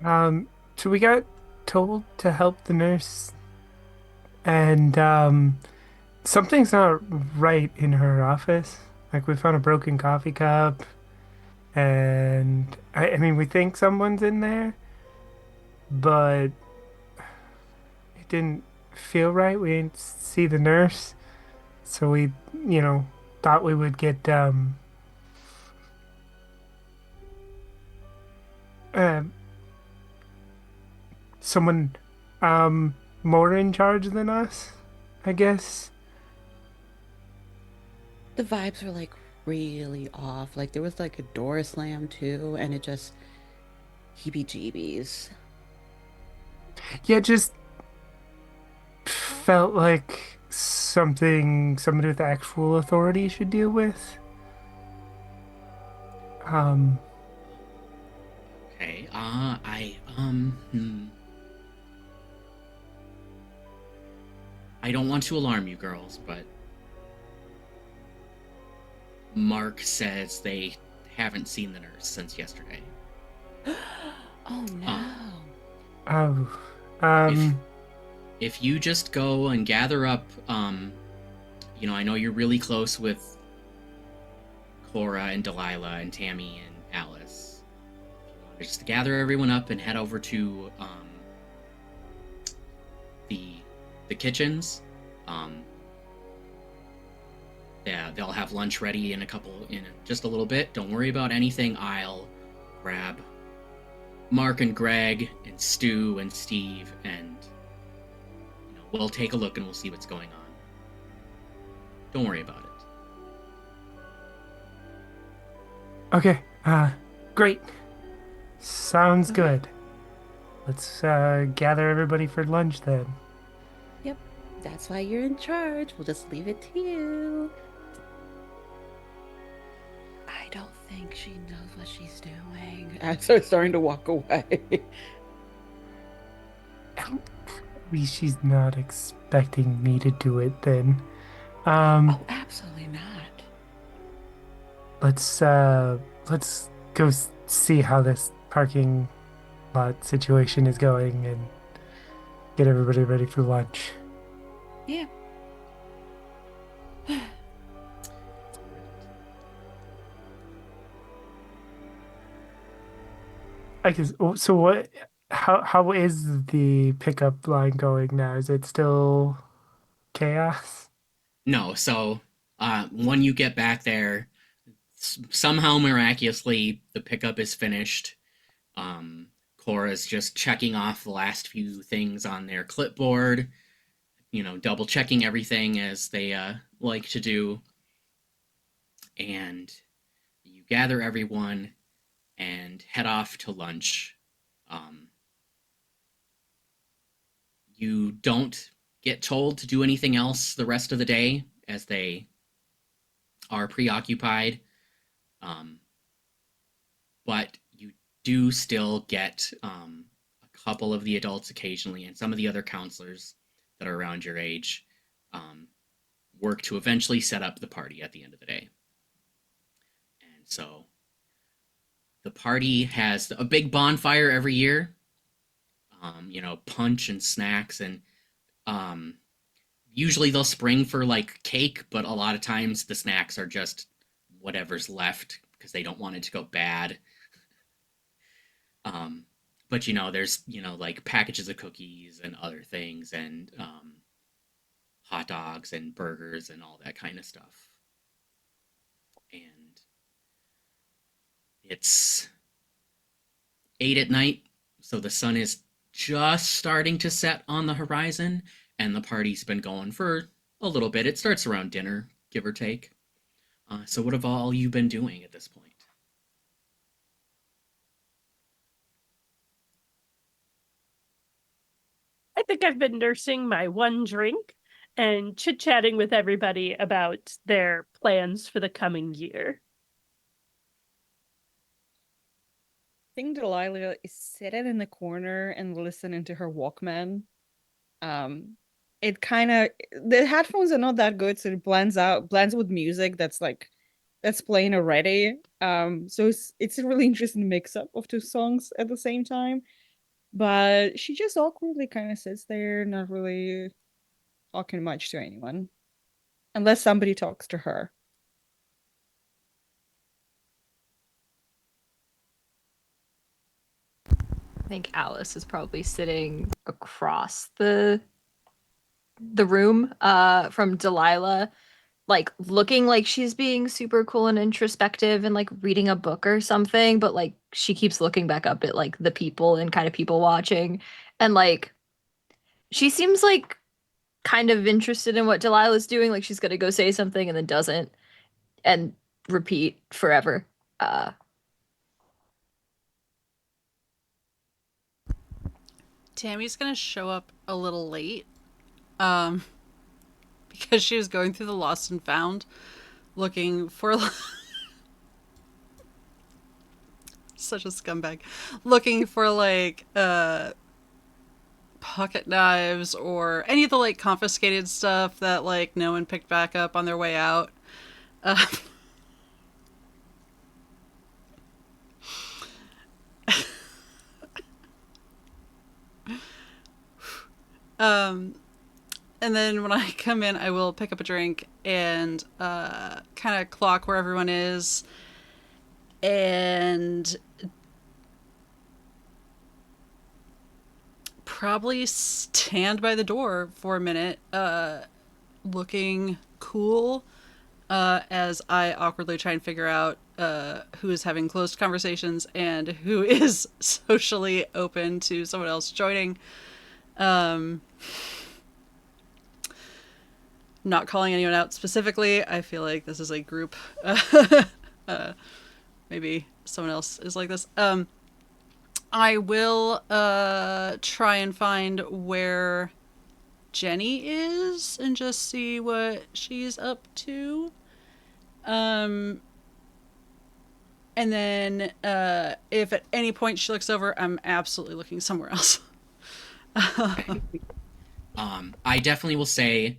So we got told to help the nurse, and something's not right in her office. Like, we found a broken coffee cup, and I mean, we think someone's in there, but it didn't feel right. We didn't see the nurse, so we, thought we would get someone more in charge than us, I guess. The vibes were like really off. Like there was like a door slam too, and it just heebie-jeebies. Yeah, just felt like something somebody with actual authority should deal with. Okay, I don't want to alarm you girls, but Mark says they haven't seen the nurse since yesterday. Oh no. If you just go and gather up, I know you're really close with Cora and Delilah and Tammy and Alice. If you want to just gather everyone up and head over to the kitchens. Yeah, they'll have lunch ready in just a little bit. Don't worry about anything. I'll grab Mark and Greg and Stu and Steve, and we'll take a look and we'll see what's going on. Don't worry about it. Okay, great. Sounds good. Let's gather everybody for lunch then. Yep. That's why you're in charge. We'll just leave it to you. think she knows what she's doing. I start starting to walk away. Maybe she's not expecting me to do it then. Oh, absolutely not. Let's go see how this parking lot situation is going and get everybody ready for lunch. Yeah. I guess. So what? How is the pickup line going now? Is it still chaos? No, so when you get back there, somehow miraculously the pickup is finished. Cora's just checking off the last few things on their clipboard, double checking everything as they like to do. And you gather everyone and head off to lunch. You don't get told to do anything else the rest of the day as they are preoccupied. But you do still get a couple of the adults occasionally and some of the other counselors that are around your age work to eventually set up the party at the end of the day. And so the party has a big bonfire every year, punch and snacks, and usually they'll spring for like cake, but a lot of times the snacks are just whatever's left because they don't want it to go bad. But there's like packages of cookies and other things and hot dogs and burgers and all that kind of stuff. And it's 8 at night, so the sun is just starting to set on the horizon, and the party's been going for a little bit. It starts around dinner, give or take. So what have all you been doing at this point? I think I've been nursing my one drink and chit-chatting with everybody about their plans for the coming year. I think Delilah is sitting in the corner and listening to her Walkman. It kind of the headphones are not that good, so it blends with music that's playing already. So it's a really interesting mix up of two songs at the same time. But she just awkwardly kind of sits there, not really talking much to anyone, unless somebody talks to her. I think Alice is probably sitting across the room from Delilah, like looking like she's being super cool and introspective and like reading a book or something, but like she keeps looking back up at like the people and kind of people watching, and like she seems like kind of interested in what Delilah's doing, like she's gonna go say something and then doesn't, and repeat forever. uh Tammy's gonna show up a little late, because she was going through the lost and found, looking for such a scumbag, looking for like pocket knives or any of the like confiscated stuff that like no one picked back up on their way out. Uh, and then when I come in, I will pick up a drink and kind of clock where everyone is and probably stand by the door for a minute, looking cool, as I awkwardly try and figure out who is having closed conversations and who is socially open to someone else joining. Not calling anyone out specifically. I feel like this is a group. Maybe someone else is like this. I will try and find where Jenni is and just see what she's up to. And And then if at any point she looks over, I'm absolutely looking somewhere else. I definitely will say,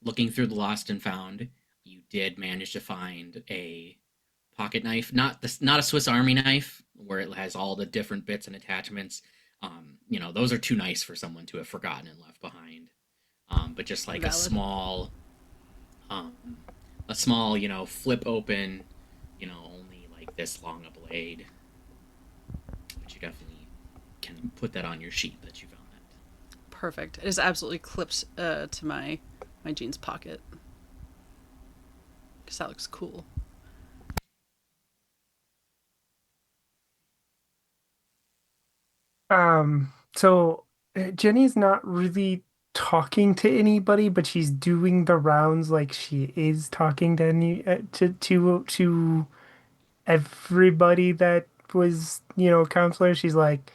looking through the lost and found, you did manage to find a pocket knife, not a Swiss Army knife where it has all the different bits and attachments. Those are too nice for someone to have forgotten and left behind. But just like Valid. um, a small, flip open, only like this long a blade. But you definitely can put that on your sheet that you found that. Perfect. It is absolutely clipped to my jeans pocket. Because that looks cool. So Jenny's not really talking to anybody, but she's doing the rounds like she is talking to to everybody that was, counselor. She's like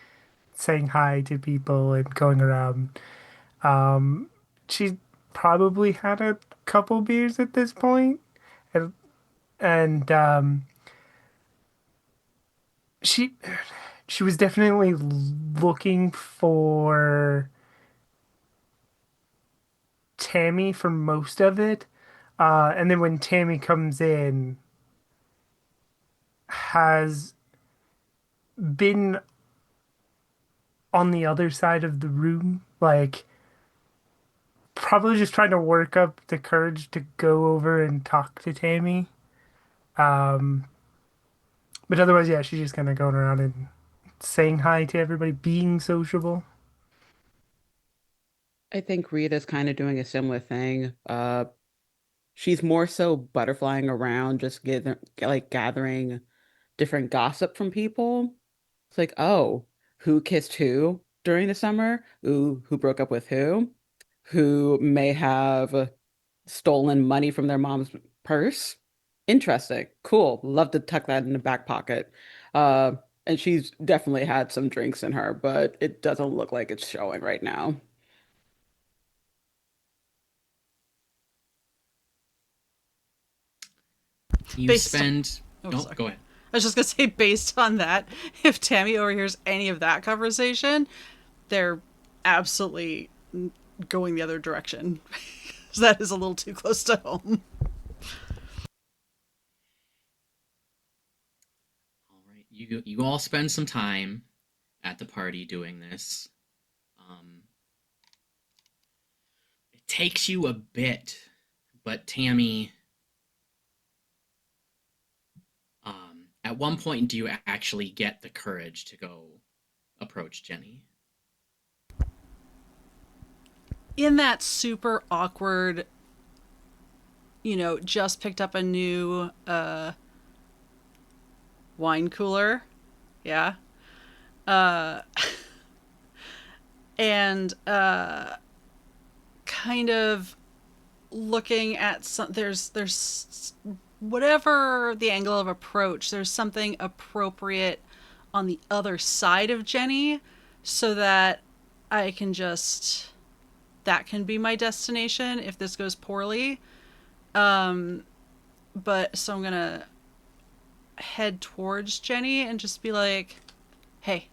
saying hi to people and going around. Um, she's probably had a couple beers at this point, and, and she she was definitely looking for Tammy for most of it. And then when Tammy comes in, has been on the other side of the room, like probably just trying to work up the courage to go over and talk to Tammy. Um, but otherwise, yeah, she's just kind of going around and saying hi to everybody, being sociable. I think Rita's kind of doing a similar thing. She's more so butterflying around, just gathering different gossip from people. It's like, oh, who kissed who during the summer? Ooh, who broke up with who? Who may have stolen money from their mom's purse? Interesting. Cool. Love to tuck that in the back pocket. Uh, and she's definitely had some drinks in her, but it doesn't look like it's showing right now. You Based on- spend. Oh, Oh, sorry. go ahead. I was just going to say, based on that, if Tammy overhears any of that conversation, they're absolutely going the other direction. That is a little too close to home. All right, you all spend some time at the party doing this. It takes you a bit, but Tammy, at one point, do you actually get the courage to go approach Jenni? In that super awkward, just picked up a new wine cooler. Yeah. Uh, and kind of looking at there's whatever the angle of approach, there's something appropriate on the other side of Jenni so that I can just that can be my destination if this goes poorly. But so I'm gonna head towards Jenni and just be like, hey.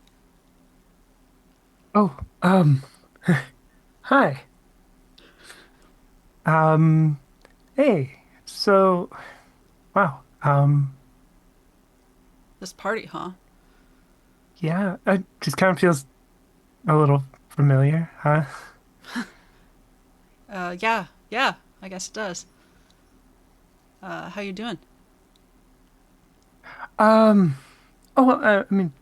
Oh, hi. Um, hey. So, wow. This party, huh? Yeah, it just kind of feels a little familiar, huh? Yeah, I guess it does. How you doing? Um, oh, well, I mean,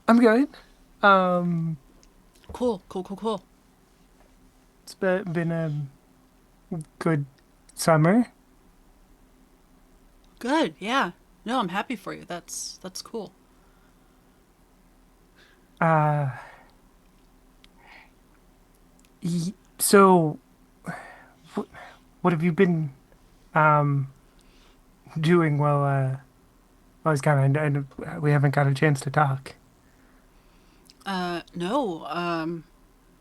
I'm good. Um, Cool. it's been a good summer. Good, yeah. No, I'm happy for you. That's cool. Uh, so, what, what have you been, um, doing while I was gone? We haven't got a chance to talk. No,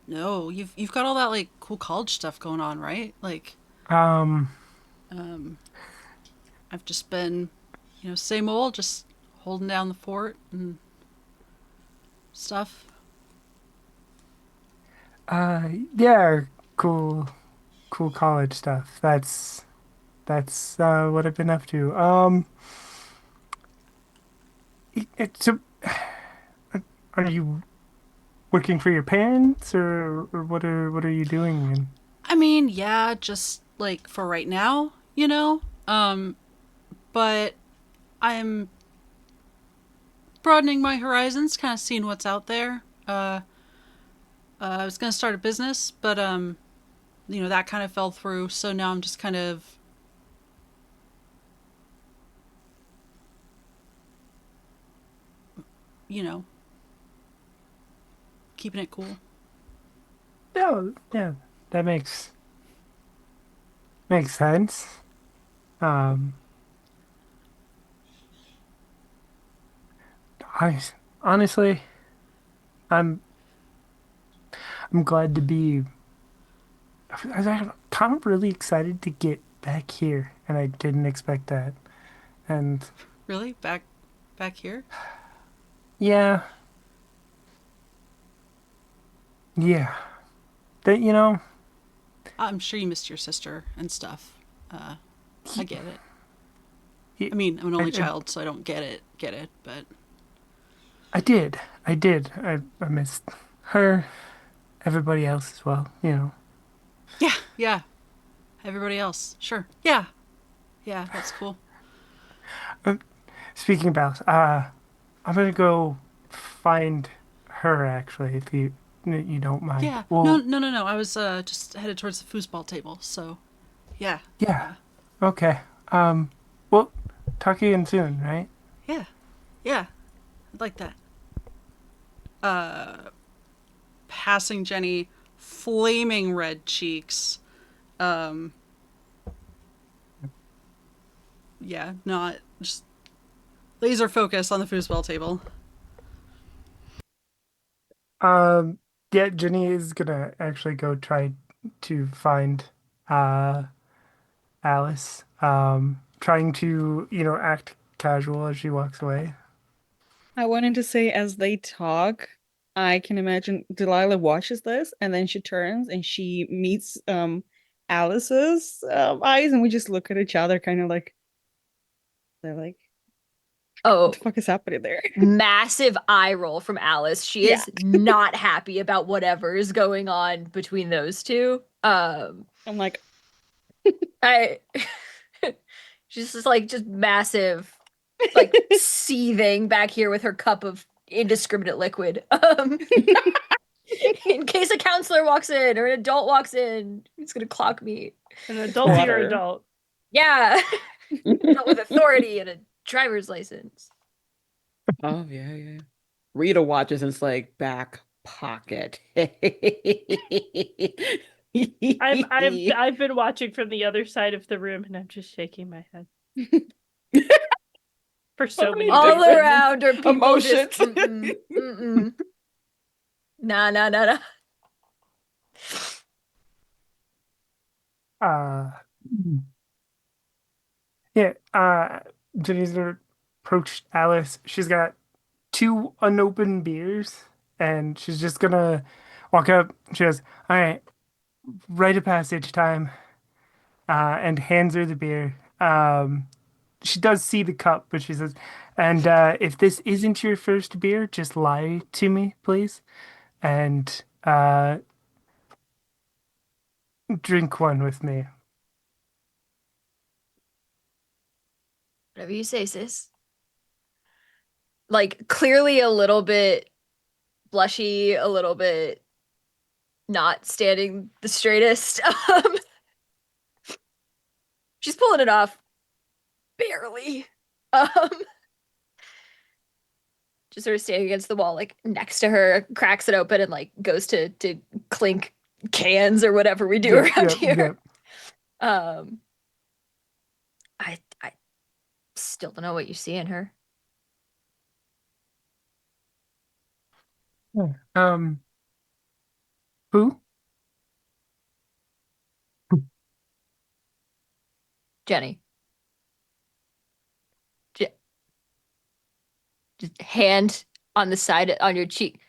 no. You've got all that cool college stuff going on, right? Um, Um, I've just been, same old, just holding down the fort and stuff. Yeah, cool, cool college stuff. That's what I've been up to. So, are you working for your parents, or what are you doing? And I mean, yeah, just like for right now, but I'm broadening my horizons, kind of seeing what's out there. I was gonna start a business, but that kind of fell through. So now I'm just kind of, you know, keeping it cool. yeah, yeah, that makes sense. Um, I honestly, I'm I'm glad to be. I'm kind of really excited to get back here, and I didn't expect that. And Really, back here. yeah, yeah, that I'm sure you missed your sister and stuff. Uh, I get it. y- I mean, I'm an I, only I, child, so I don't get it, but I did, I missed her, everybody else as well. yeah, yeah. Everybody else, sure, yeah, yeah, that's cool. Uh, Speaking about, I'm gonna go find her actually, if you don't mind. Yeah, no, Well, no, no, no. I was just headed towards the foosball table, so yeah, yeah, okay. Well, talk to you again soon, right? yeah, yeah. I'd like that. Passing Jenni, flaming red cheeks. Um, yeah, not just laser focus on the foosball table. Um, yeah, Jenny is gonna actually go try to find uh Alice. Trying to, act casual as she walks away. I wanted to say, as they talk, I can imagine Delilah watches this and then she turns and she meets Alice's eyes, and we just look at each other kind of like they're like, what Oh, the fuck is happening there? massive eye roll from Alice. She Yeah. is not happy about whatever is going on between those two. I'm like, I she's just like just massive, like seething back here with her cup of indiscriminate liquid. In case a counselor walks in or an adult walks in, it's gonna clock me. An it's adult or water. adult. Yeah, adult with authority and a driver's license. Oh yeah, yeah. Rita watches and it's like back pocket. I've been watching from the other side of the room and I'm just shaking my head for so many All different around are people emotions. just mm-mm. Nah, nah, nah, nah. Uh, yeah, Jenny's gonna approach Alice. She's got two unopened beers, and she's just gonna walk up. She goes, "All right, rite of passage time," and hands her the beer. She does see the cup, but she says, "And if this isn't your first beer, just lie to me, please, and drink one with me." Whatever you say, sis. Like clearly a little bit blushy, a little bit not standing the straightest. She's pulling it off barely. Um, just sort of standing against the wall, like next to her, cracks it open and like goes to clink cans or whatever we do Yep, around yep, here. yep. Um, I still don't know what you see in her. Yeah. Who? Jenni. Just hand on the side on your cheek.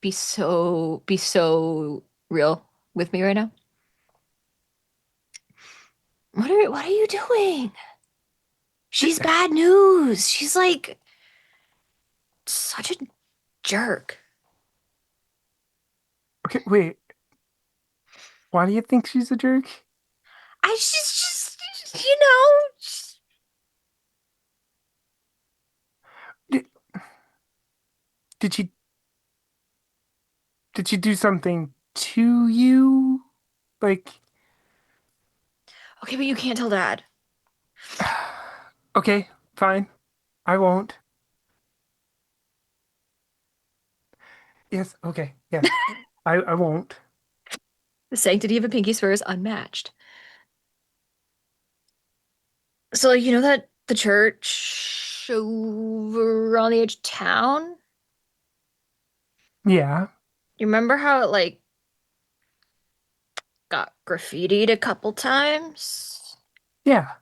Be so real with me right now. What are you doing? She's bad news. She's like such a jerk. Okay, wait. Why do you think she's a jerk? Just you know, Did, did she did she do something to you? Like, okay, but you can't tell Dad. okay, fine. I won't. Yes, okay, yes. I won't. The sanctity of a pinky swear is unmatched. So you know that the church over on the edge of town? Yeah, You remember how it like got graffitied a couple times? yeah.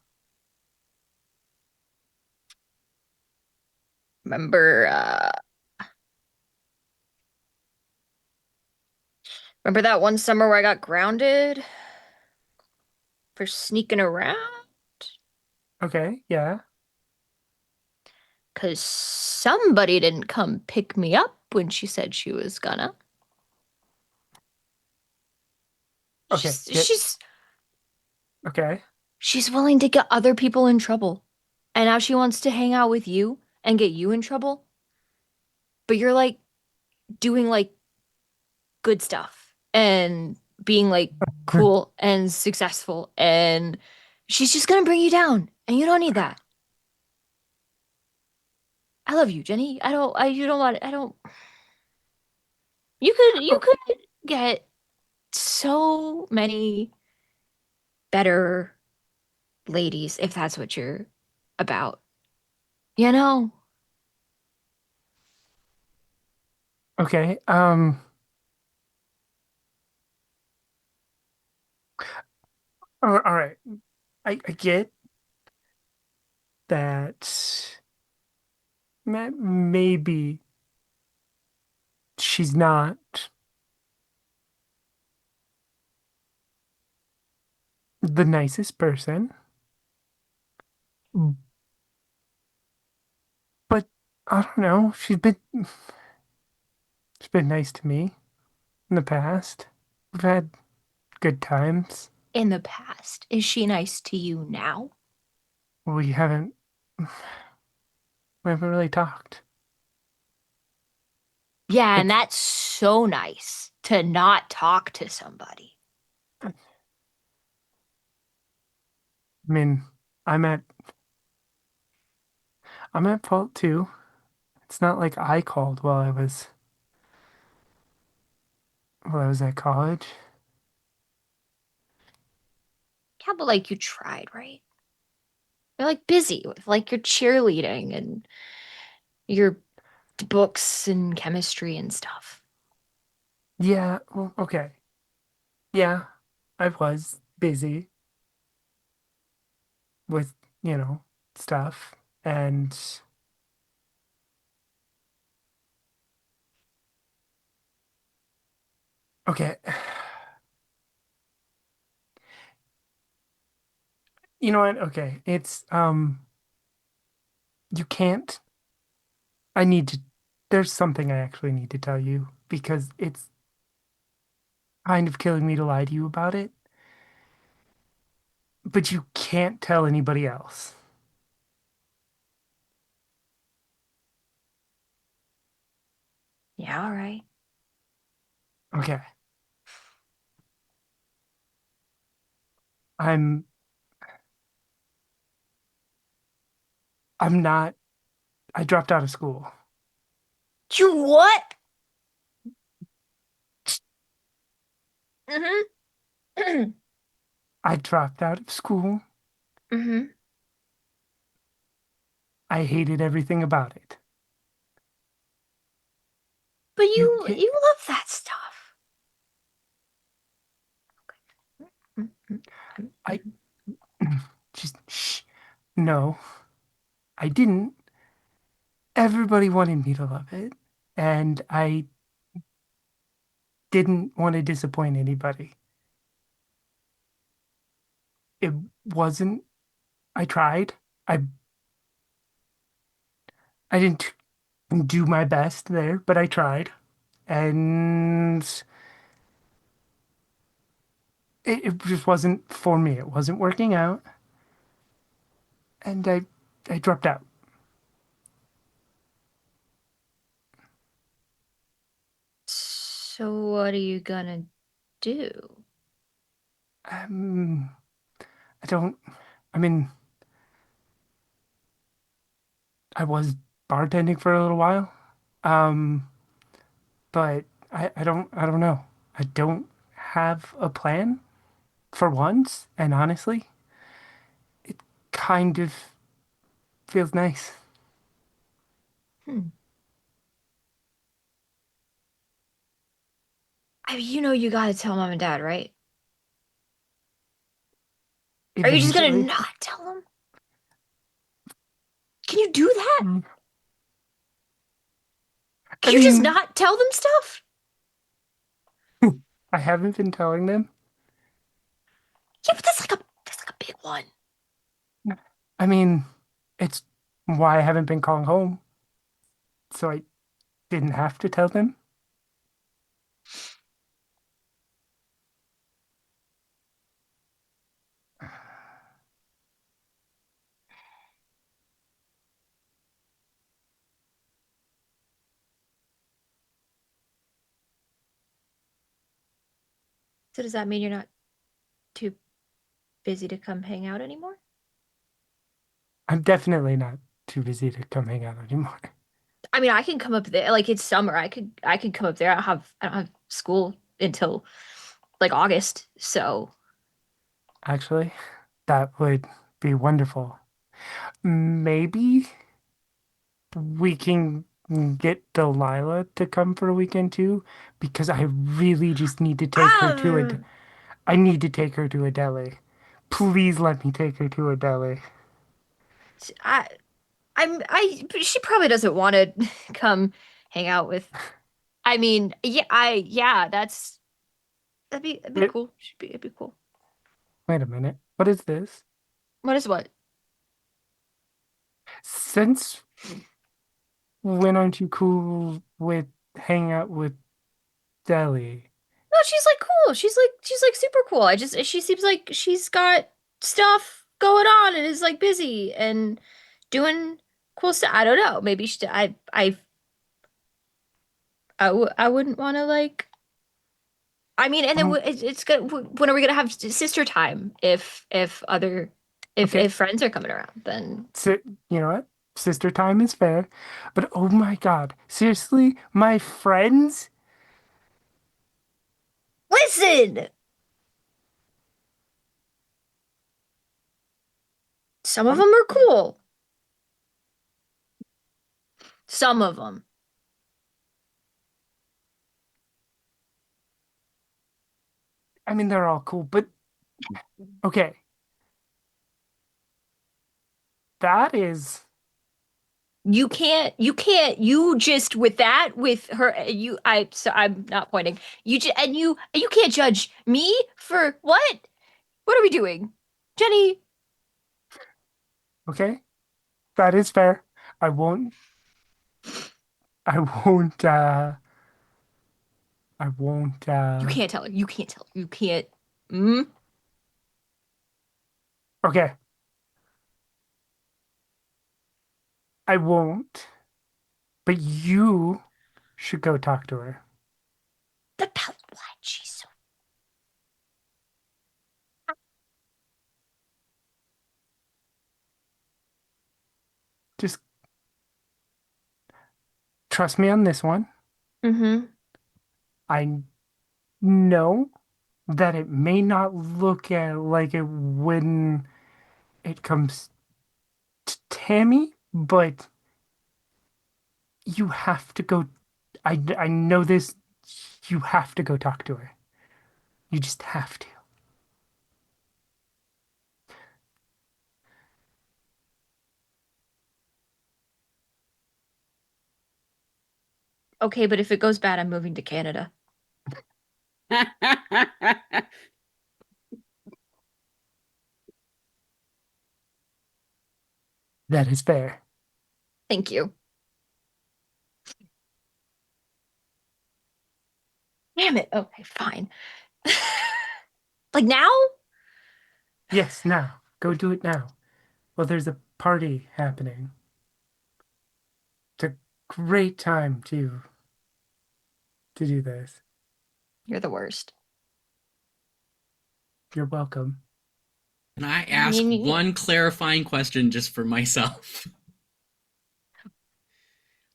Remember remember that one summer where I got grounded for sneaking around? Okay, yeah. 'Cause somebody didn't come pick me up when she said she was gonna. Okay, She's yeah, she's okay. she's willing to get other people in trouble. And now she wants to hang out with you and get you in trouble. But you're like doing like good stuff and being like cool and successful and she's just gonna bring you down and you don't need that. I love you, Jenni. You don't want I don't you Oh, could get so many better ladies if that's what you're about. You know? okay. All right. I get that maybe she's not the nicest person, but I don't know. She's been nice to me in the past. We've had good times. In the past. Is she nice to you now? We haven't we haven't really talked. Yeah, and It's that's so nice to not talk to somebody. I mean, I'm at I'm at fault too. It's not like I called while I was at college. Yeah, but like you tried, right? You're like busy with like your cheerleading and your books and chemistry and stuff. Yeah, well, okay. Yeah, I was busy with, you know, stuff. And okay, you know what? Okay, you can't. I need to. There's something I actually need to tell you because it's kind of killing me to lie to you about it, but you can't tell anybody else. Yeah, all right. Okay, I'm I'm not. I dropped out of school. You what? Mm-hmm. I dropped out of school. Mm-hmm. I hated everything about it. But You you can't. you love that stuff. I just shh. No, I didn't. everybody wanted me to love it, and I didn't want to disappoint anybody. It wasn't, I tried. I I didn't do my best there, but I tried. And it just wasn't for me. It wasn't working out, and I dropped out. So what are you gonna do? Um, I don't. I mean, I was bartending for a little while, um, but I don't know. I don't have a plan for once, and honestly, it kind of feels nice. Hmm. I mean, you know you gotta tell mom and dad, right? Are you just gonna Eventually, not tell them? Can you do that? Mm, I Can you just mean, not tell them stuff? I haven't been telling them. Yeah, but that's like a big one. I mean, it's why I haven't been calling home, so I didn't have to tell them. So does that mean you're not too busy to come hang out anymore? I'm definitely not too busy to come hang out anymore. I mean, I can come up there. Like it's summer. I could come up there. I don't have school until like August. So Actually, that would be wonderful. Maybe we can get Delilah to come for a weekend too, because I really just need to take her to um, I need to take her to a deli. Please let me take her to a deli. I she probably doesn't want to come hang out with. I mean, yeah, that'd be Wait, cool. It'd be cool. wait a minute. What is this? What is what? Since when aren't you cool with hanging out with Deli? No, she's like cool. She's like super cool. She seems like she's got stuff going on and is like busy and doing cool stuff. I don't know. Maybe I wouldn't want to like. I mean, and then Um, it's gonna. When are we gonna have sister time? okay, if friends are coming around, then so you know what? Sister time is fair, but oh my God, seriously, my friends? listen. Some of Um, them are cool. Some of them. I mean, they're all cool, but okay, that is You just with that with her so I'm not pointing. You can't judge me for what are we doing? Jenni, okay. That is fair. I won't. I won't. I won't. you can't tell her. You can't tell her. You can't. Mm? Okay, I won't. But you should go talk to her. About what? She's so Just trust me on this one. Mm-hmm. I know that it may not look at like it when it comes to Tammy, but you have to go. I know this. You have to go talk to her. You just have to. Okay, but if it goes bad, I'm moving to Canada. That is fair. Thank you. Damn it. Okay, fine. Like now? Yes, now. Go do it now. Well, there's a party happening. It's a great time to do this. You're the worst. You're welcome. Can I ask Yeah. one clarifying question just for myself?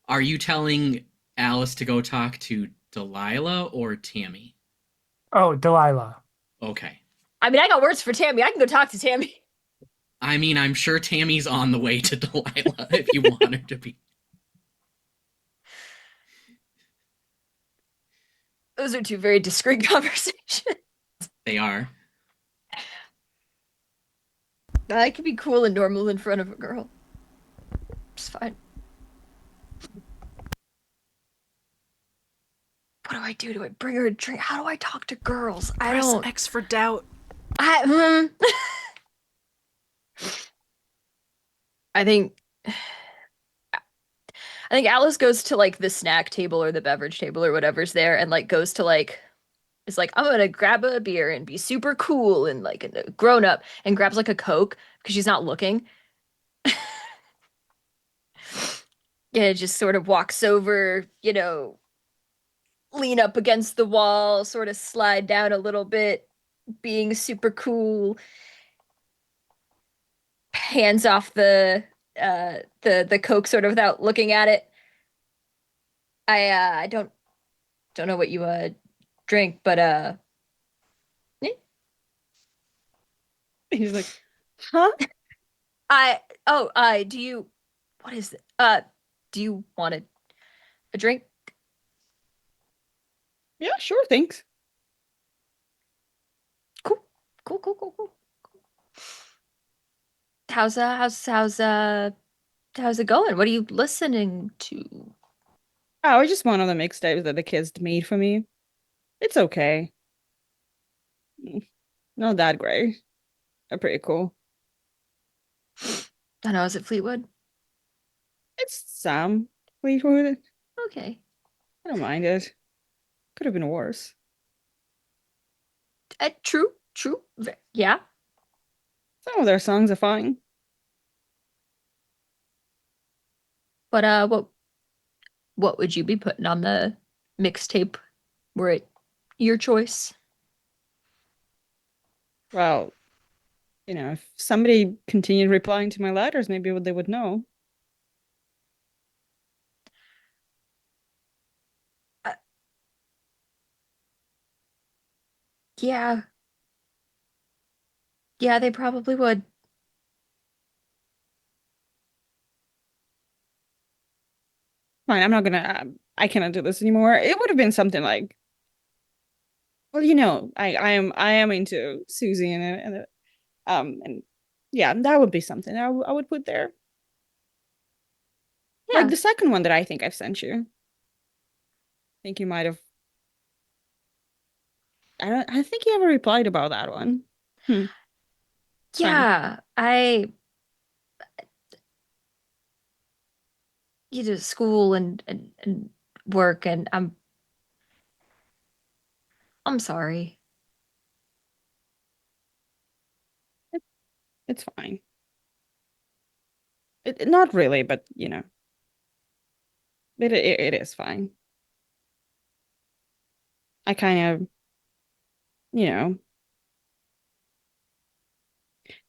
Are you telling Alice to go talk to Delilah or Tammy? Oh, Delilah. Okay. I mean, I got words for Tammy. I can go talk to Tammy. I mean, I'm sure Tammy's on the way to Delilah if you want her to be. Those are two very discreet conversations. They are. I can be cool and normal in front of a girl. It's fine. What do I do? Do I bring her a drink? How do I talk to girls? I Press don't. X for doubt. I think Alice goes to like the snack table or the beverage table or whatever's there and like goes to like is like I'm gonna grab a beer and be super cool and like a grown up and grabs like a Coke because she's not looking. Yeah, just sort of walks over, lean up against the wall, sort of slide down a little bit, being super cool. Hands off the Coke sort of without looking at it. I don't know what you drink, but He's like, huh? do you what is it? Do you want a drink? Yeah, sure, thanks. Cool. Cool. How's it going? What are you listening to? Oh, it's just one of the mixtapes that the kids made for me. It's okay. Not that great. They're pretty cool. I know, is it Fleetwood? It's Sam Fleetwood. Okay. I don't mind it. Could have been worse. True. Yeah. Some of their songs are fine. But what would you be putting on the mixtape were it your choice? Well, if somebody continued replying to my letters, maybe they would know. Uh, yeah. Yeah, they probably would. Fine, I'm not gonna. I cannot do this anymore. It would have been something like, well, I am into Susie and yeah, that would be something I would put there. Like Yeah. the second one that I think I've sent you. I think you might have. I think you ever replied about that one. Hmm. Fine. Yeah. You do school and work and I'm sorry. It's fine. Not really, but it is fine. I kind of, you know,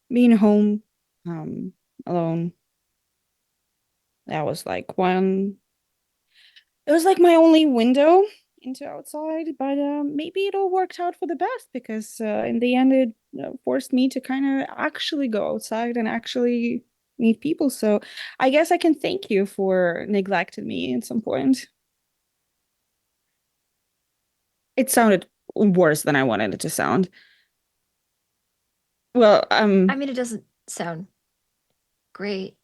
being home, alone. That was like one. It was like my only window into outside, but maybe it all worked out for the best because in the end it forced me to kind of actually go outside and actually meet people. So I guess I can thank you for neglecting me at some point. It sounded worse than I wanted it to sound. Well, I mean, it doesn't sound great.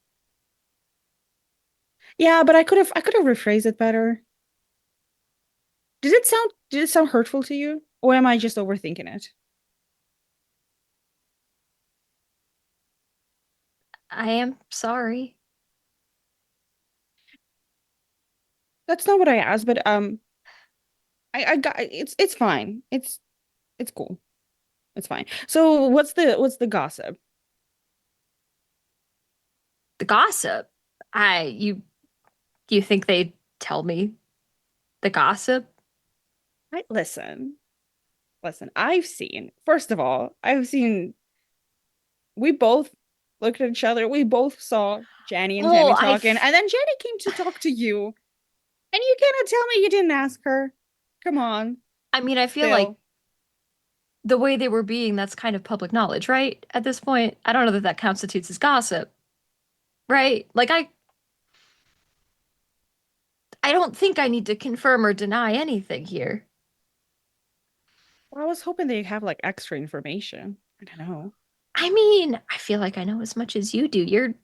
yeah, but I could have rephrased it better. did it sound hurtful to you? Or am I just overthinking it? I am sorry. That's not what I asked, but I got it's fine. It's cool. It's fine. So what's the gossip? The gossip. You think they tell me the gossip? Listen. Listen, first of all, we both looked at each other. We both saw Jenni and Oh, Tammy talking, and then Jenni came to talk to you, and you cannot tell me you didn't ask her. Come on, I mean, I feel like Phil. the way they were being, that's kind of public knowledge, right? At this point, I don't know that that constitutes as gossip, right? Like I don't think I need to confirm or deny anything here. Well, I was hoping they have like extra information. I don't know. I mean, I feel like I know as much as you do.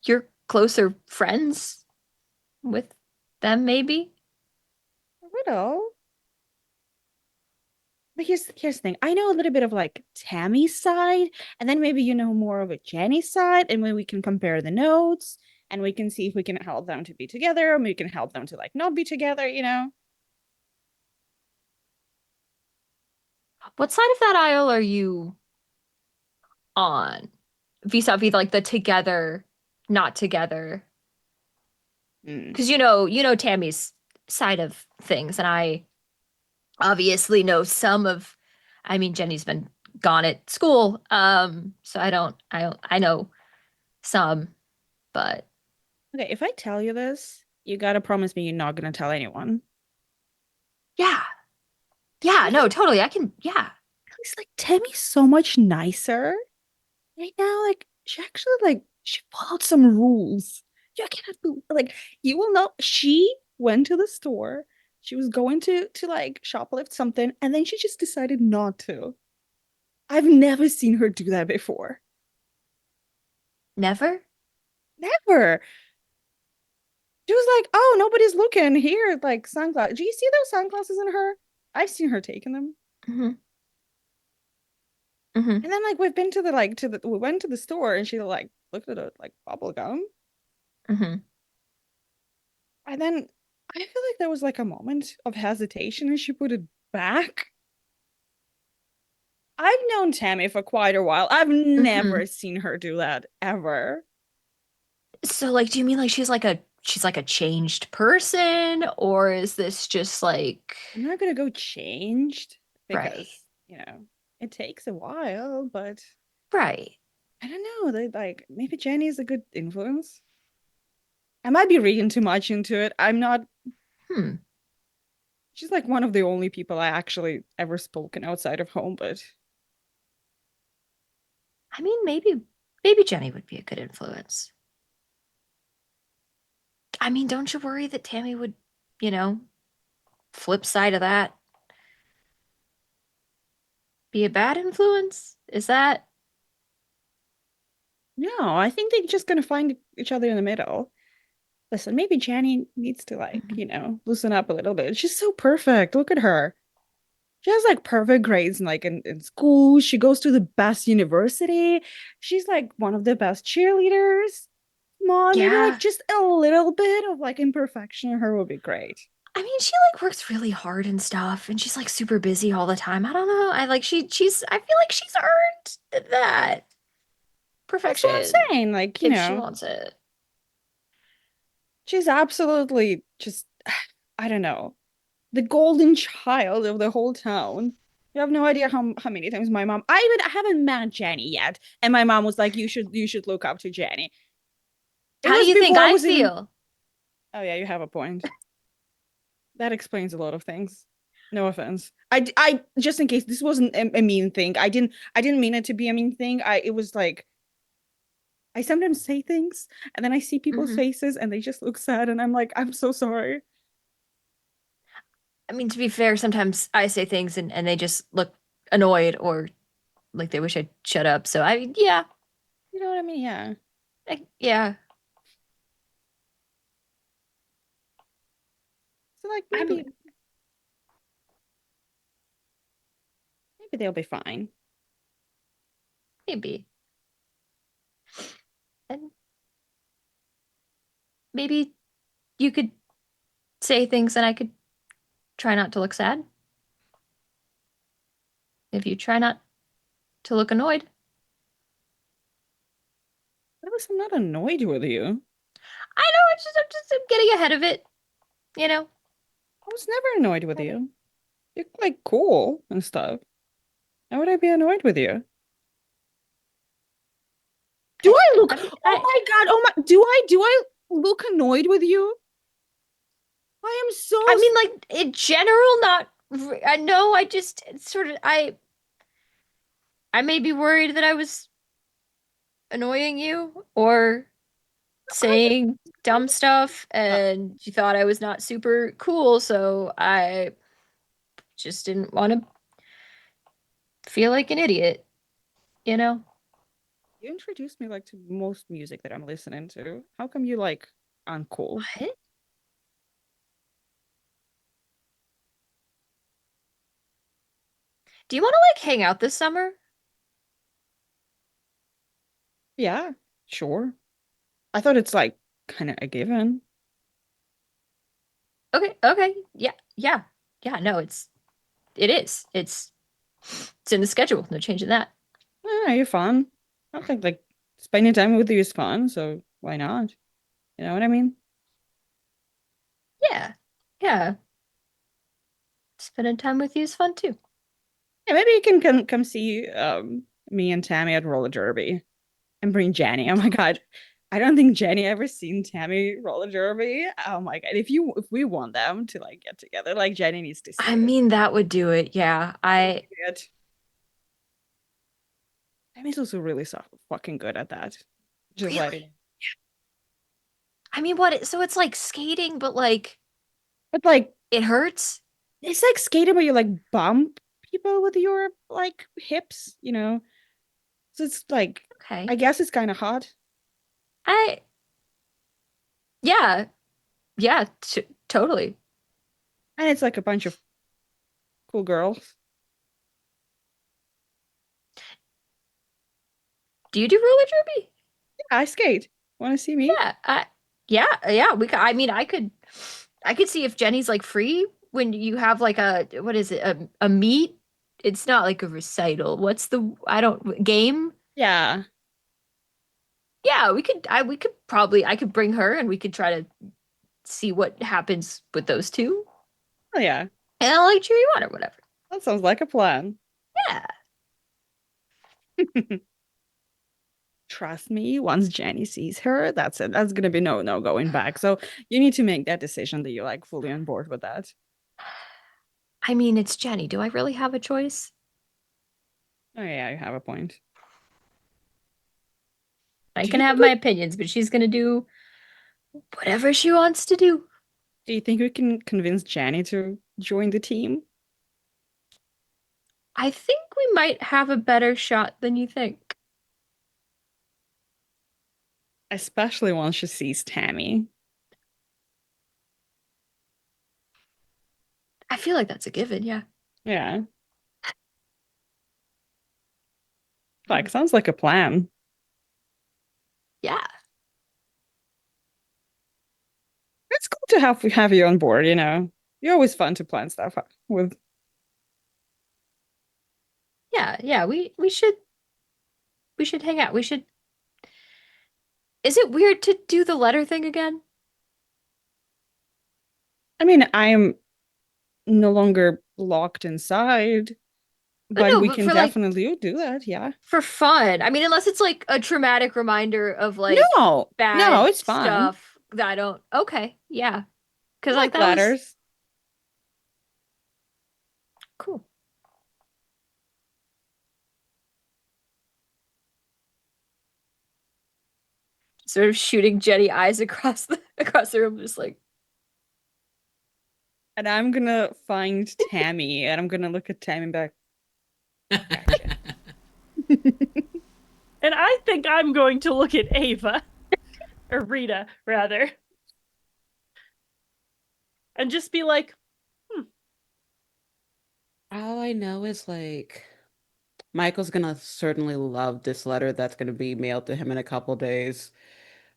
You're closer friends with them, maybe? A little. But here's the thing. I know a little bit of like Tammy's side, and then maybe you know more of a Jenny's side, and when we can compare the notes, and we can see if we can help them to be together, and we can help them to like not be together, you know? What side of that aisle are you on? Vis-a-vis like the together, not together. Mm. Because you know Tammy's side of things, and I obviously know some of, I mean, Jenny's been gone at school. So I know some, but Okay, if I tell you this, you gotta promise me you're not gonna tell anyone. yeah. Yeah, no, totally. I can, yeah. It's like Tammy's so much nicer right now. Like she actually like she followed some rules. You cannot like you will know she went to the store. She was going to like shoplift something, and then she just decided not to. I've never seen her do that before. Never? Never. She was like, "Oh, nobody's looking here." Like sunglasses. Do you see those sunglasses in her? I've seen her taking them. Mm-hmm. Mm-hmm. And then like we've been to the like to the we went to the store and she like looked at it like bubble gum. Mm-hmm. And then I feel like there was like a moment of hesitation and she put it back. I've known Tammy for quite a while. I've Mm-hmm. never seen her do that ever. So like, do you mean like she's like a changed person, or is this just like I'm not gonna go changed right, because, it takes a while, but right? I don't know. They like maybe Jenny is a good influence. I might be reading too much into it. I'm not. Hmm. She's like one of the only people I actually ever spoken outside of home, but I mean, maybe Jenny would be a good influence. I mean, don't you worry that Tammy would, you know, flip side of that, be a bad influence? Is that no, I think they're just gonna find each other in the middle. Listen, maybe Jenny needs to like, Mhm. loosen up a little bit. She's so perfect. Look at her. She has like perfect grades in school. She goes to the best university. She's like one of the best cheerleaders. Come on, maybe like Yeah. just a little bit of like imperfection in her would be great. I mean, she like works really hard and stuff, and she's like super busy all the time. I don't know. I like she's I feel like she's earned that That's what perfection I'm saying. Like, if she wants it. she's absolutely just, I don't know, the golden child of the whole town. You have no idea how many times I haven't met Jenny yet, and my mom was like, you should look up to Jenny. It How do was you think before I I was even. feel? Oh yeah, you have a point. That explains a lot of things. No offense. I just in case this wasn't a mean thing. I didn't mean it to be a mean thing. It was like I sometimes say things and then I see people's Hmm. faces and they just look sad and I'm like, I'm so sorry. I mean, to be fair, sometimes I say things and they just look annoyed or like they wish I'd shut up. So I mean, yeah, You know what I mean? Yeah. yeah. So like I'm- maybe they'll be fine. Maybe. And maybe you could say things and I could try not to look sad. If you try not to look annoyed. At least I'm not annoyed with you. I know, I'm getting ahead of it, you know? I was never annoyed with you. You're like cool and stuff. Why would I be annoyed with you? Do I look? I mean, Oh my God! Oh my! Do I look annoyed with you? I am so. I mean, like, in general, not. I know, I just sort of. I may be worried that I was annoying you or saying dumb stuff and you thought I was not super cool, so I just didn't want to feel like an idiot, you know? You introduced me like to most music that I'm listening to. How come you like uncool? What? Do you want to like hang out this summer? Yeah, sure. I thought it's like kind of a given. Okay. Yeah, no, it is. It's in the schedule. No changing that. Yeah, you're fun. I think like spending time with you is fun, so why not? You know what I mean? Yeah. Yeah. Spending time with you is fun too. Yeah, maybe you can come see me and Tammy at roller derby and bring Jenny. Oh my God. I don't think Jenny ever seen Tammy roller derby. Oh my God. If we want them to like get together, like Jenny needs to see I it. mean, that would do it. Yeah. It. Tammy's also really so fucking good at that. Just Really? letting. I mean, what? So it's like skating, but like But like it hurts. it's like skating, but you like bump people with your like hips, you know? So it's like Okay. I guess it's kind of hot. I, yeah, yeah, totally. And it's like a bunch of cool girls. Do you do roller derby? Yeah, I skate. Want to see me? Yeah, yeah. I mean, I could see if Jenny's like free when you have like what is it, a meet? It's not like a recital. What's the, I don't, game? Yeah. Yeah, we could probably, I could bring her and we could try to see what happens with those two. Oh yeah. And I'll like cheer you on or whatever. That sounds like a plan. Yeah. Trust me, once Jenny sees her, that's it. That's gonna be no going back. So you need to make that decision that you're like fully on board with that. I mean, it's Jenny. Do I really have a choice? Oh yeah, you have a point. I Do can you have think my we, opinions, but she's gonna do whatever she wants to do. do you think we can convince Jenny to join the team? I think we might have a better shot than you think. Especially once she sees Tammy. I feel like that's a given, yeah. Yeah. Like sounds like a plan. Yeah. It's cool to have you on board, you know. You're always fun to plan stuff with. Yeah, we should hang out. We should. Is it weird to do the letter thing again? I mean, I am no longer locked inside, but No, we but can for like definitely do that, yeah. for fun. I mean, unless it's like a traumatic reminder of like No, bad it's fun. stuff that I don't. Okay, yeah. I Because like like that was letters. cool. Sort of shooting Jenny eyes across the room, just like And I'm gonna find Tammy and I'm gonna look at Tammy and be like, gotcha. And I think I'm going to look at Ava, or Rita, rather. and just be like, All I know is like Michael's gonna certainly love this letter that's gonna be mailed to him in a couple days.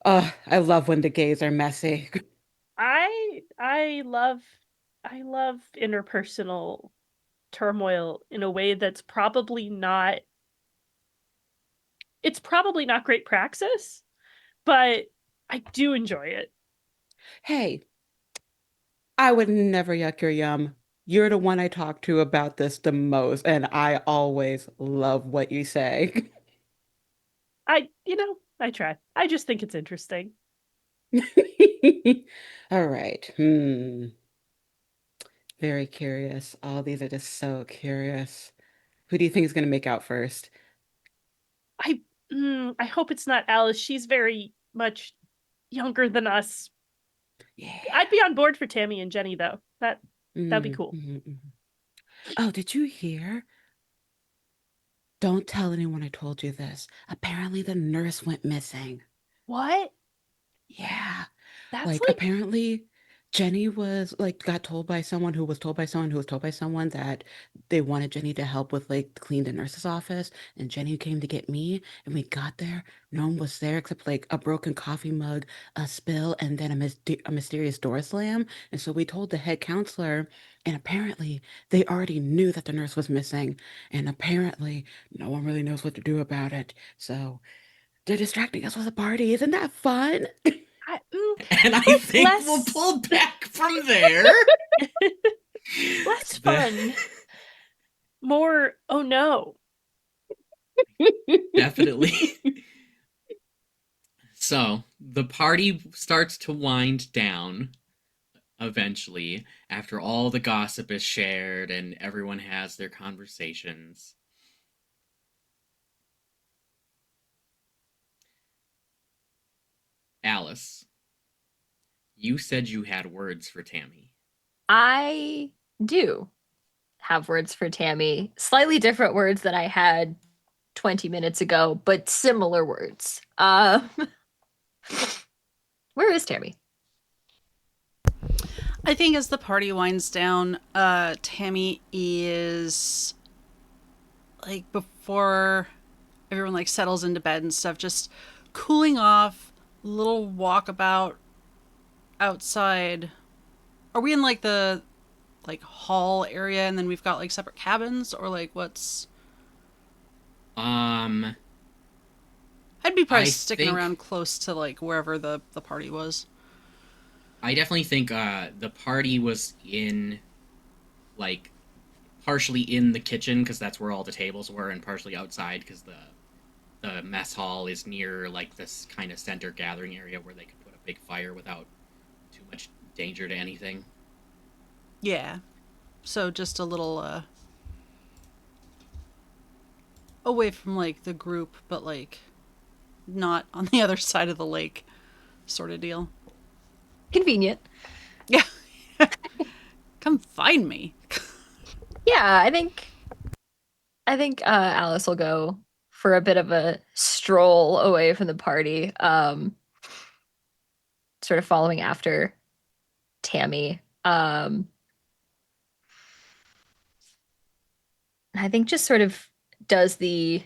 I love when the gays are messy. I love interpersonal turmoil in a way that's probably not great praxis, but I do enjoy it. Hey, I would never yuck your yum. You're the one I talk to about this the most, and I always love what you say. I try. I just think it's interesting. All right. Very curious. All these are just so curious. Who do you think is going to make out first? I I hope it's not Alice. She's very much younger than us. Yeah. I'd be on board for Tammy and Jenni though. That'd be cool. Mhm. Oh, did you hear? Don't tell anyone I told you this. Apparently, the nurse went missing. What? Yeah. That's Like, like apparently, Jenny was like got told by someone who was told by someone who was told by someone that they wanted Jenny to help with like clean the nurse's office. And Jenny came to get me, and we got there. No one was there except like a broken coffee mug, a spill, and then a mysterious door slam. And so we told the head counselor, and apparently they already knew that the nurse was missing. And apparently no one really knows what to do about it. So they're distracting us with a party. Isn't that fun? And I like think less we'll pull back from there. less The- fun. More, oh no. Definitely. So the party starts to wind down eventually after all the gossip is shared and everyone has their conversations. Alice, you said you had words for Tammy. I do have words for Tammy. Slightly different words than I had 20 minutes ago, but similar words. Where is Tammy? I think as the party winds down, Tammy is like before everyone like settles into bed and stuff, just cooling off, little walkabout outside. Are we in like the like hall area and then we've got like separate cabins or like what's Um, I'd be probably I sticking think- around close to like wherever the party was. I definitely think the party was in, like, partially in the kitchen because that's where all the tables were, and partially outside because the mess hall is near like this kind of center gathering area where they could put a big fire without too much danger to anything. Yeah. So just a little away from like the group, but like not on the other side of the lake sort of deal. Convenient. Yeah. Come find me. Yeah, I think Alice will go for a bit of a stroll away from the party, sort of following after Tammy. I think just sort of does the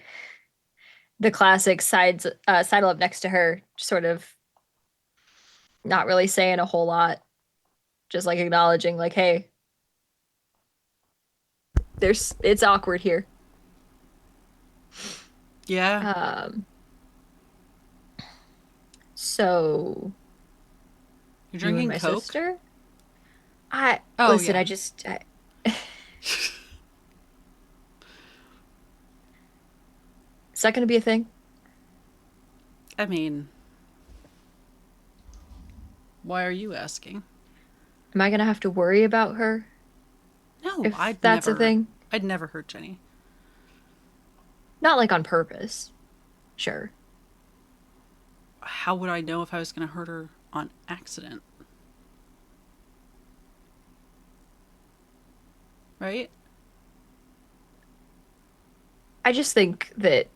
classic sidle up next to her, sort of not really saying a whole lot, just like acknowledging like, hey, it's awkward here. Yeah. So You're you and drinking my Coke? sister? Oh, Listen, yeah. Is that gonna be a thing? I mean, why are you asking? Am I gonna have to worry about her No, if I'd that's never, a thing? I'd never hurt Jenny. Not like on purpose. Sure. How would I know if I was going to hurt her on accident? Right? I just think that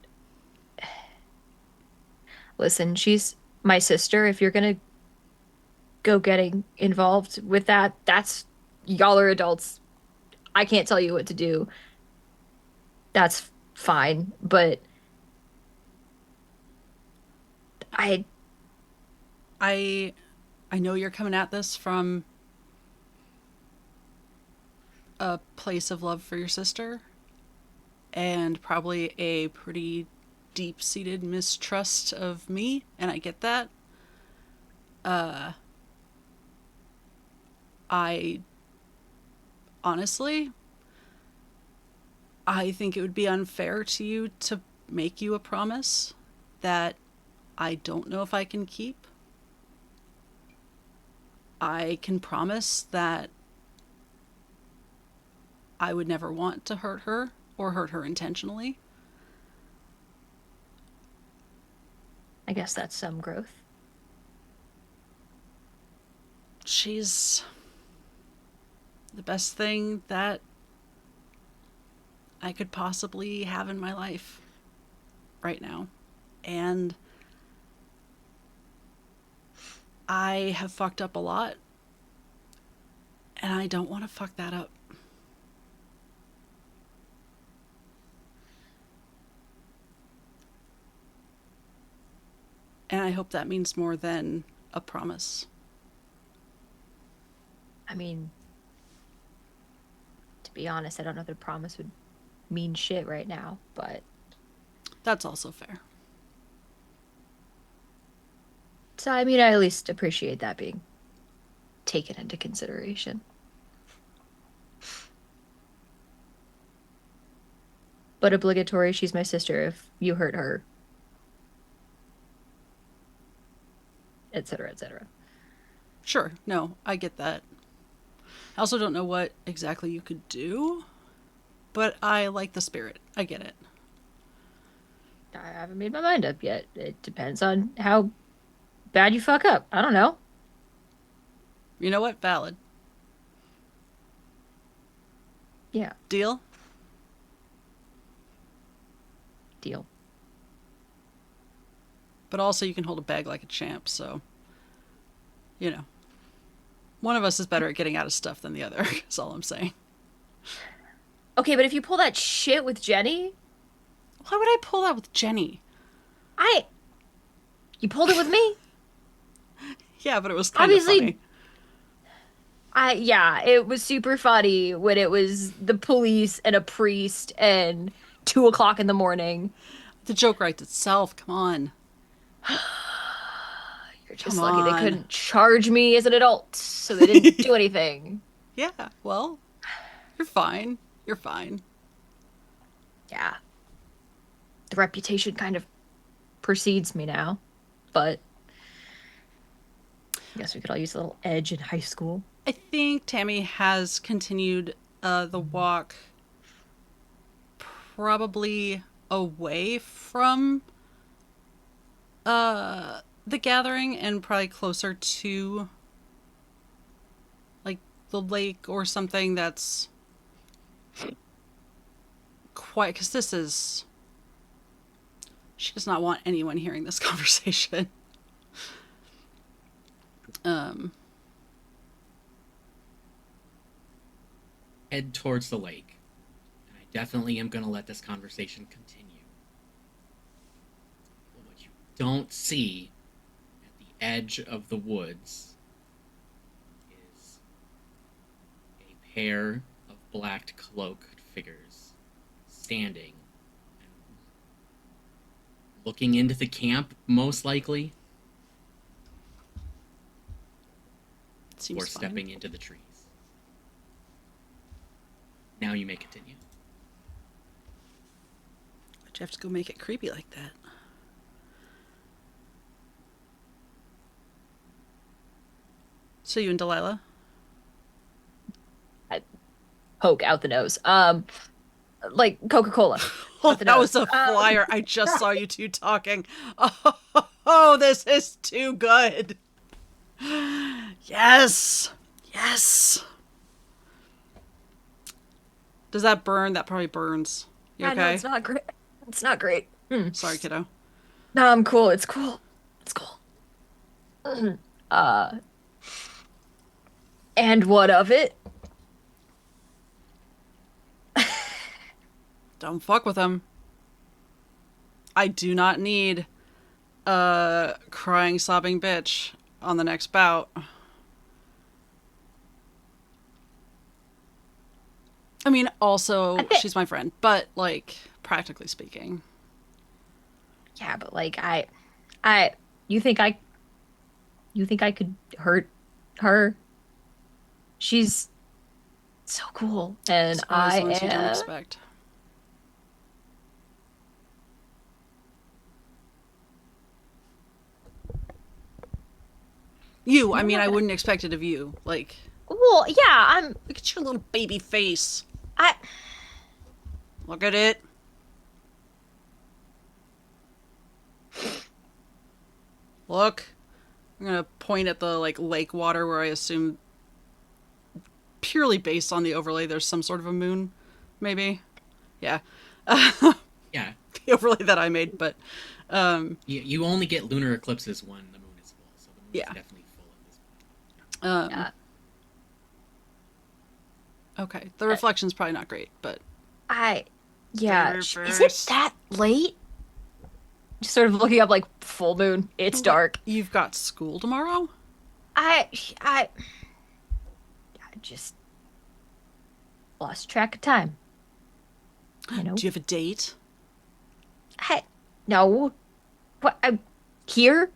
listen, she's my sister. If you're gonna go getting involved with that. That's y'all are adults. I can't tell you what to do. That's fine, but I I know you're coming at this from a place of love for your sister and probably a pretty deep-seated mistrust of me, and I get that. I honestly, I think it would be unfair to you to make you a promise that I don't know if I can keep. I can promise that I would never want to hurt her or hurt her intentionally. I guess that's some growth. She's the best thing that I could possibly have in my life right now. And I have fucked up a lot. And I don't want to fuck that up. And I hope that means more than a promise. I mean, to be honest, I don't know if a promise would mean shit right now, but That's also fair. so I mean, I at least appreciate that being taken into consideration. But obligatory, she's my sister if you hurt her, etc., etc. Sure, no, I get that. I also don't know what exactly you could do, but I like the spirit. I get it. I haven't made my mind up yet. It depends on how bad you fuck up. I don't know. You know what? Valid. Yeah, Deal? deal. But also you can hold a bag like a champ, so, you know. One of us is better at getting out of stuff than the other, is all I'm saying. Okay, but if you pull that shit with Jenni, Why would I pull that with Jenni? you pulled it with me. Yeah, but it was kind of Obviously- funny. Yeah, it was super funny when it was the police and a priest and 2 o'clock in the morning. The joke writes itself, come on. You're just Come lucky on. they couldn't charge me as an adult, so they didn't do anything. Yeah, well, you're fine. You're fine. Yeah. The reputation kind of precedes me now, but I guess we could all use a little edge in high school. I think Tammy has continued the walk probably away from the gathering and probably closer to like the lake or something that's quiet, because she does not want anyone hearing this conversation. Head towards the lake. And I definitely am going to let this conversation continue. But what you don't see at the edge of the woods is a pair of black cloaked figures standing and looking into the camp, most likely, Seems or fine. stepping into the trees. Now you may continue. But you have to go make it creepy like that. So you and Delilah? Poke out the nose. Like Coca-Cola. Oh, Out the that nose. was a flyer. I just saw you two talking. Oh, this is too good. Yes. Yes. Does that burn? That probably burns. You Yeah, okay? no, it's not great. It's not great. Sorry, kiddo. No, I'm cool. It's cool. It's cool. And what of it? Don't fuck with him. I do not need a crying, sobbing bitch on the next bout. I mean, also, she's my friend, but, like, practically speaking. Yeah, but like you think I could hurt her? She's so cool, and It's always I the ones you don't am. expect. You, I mean, I wouldn't expect it of you. Like, Well, yeah, I'm. look at your little baby face. I. Look at it. Look. I'm gonna point at the, like, lake water where I assume, purely based on the overlay, there's some sort of a moon, maybe. Yeah. Yeah. The overlay that I made, but, You only get lunar eclipses when the moon is full, so the moon Yeah. is definitely full at this point. Yeah. Okay. The reflection's probably not great, but Yeah. Very Is it first. that late? Just sort of looking up, like, full moon. It's dark. you've got school tomorrow? I just lost track of time. You know? Do you have a date? No. What? I'm here?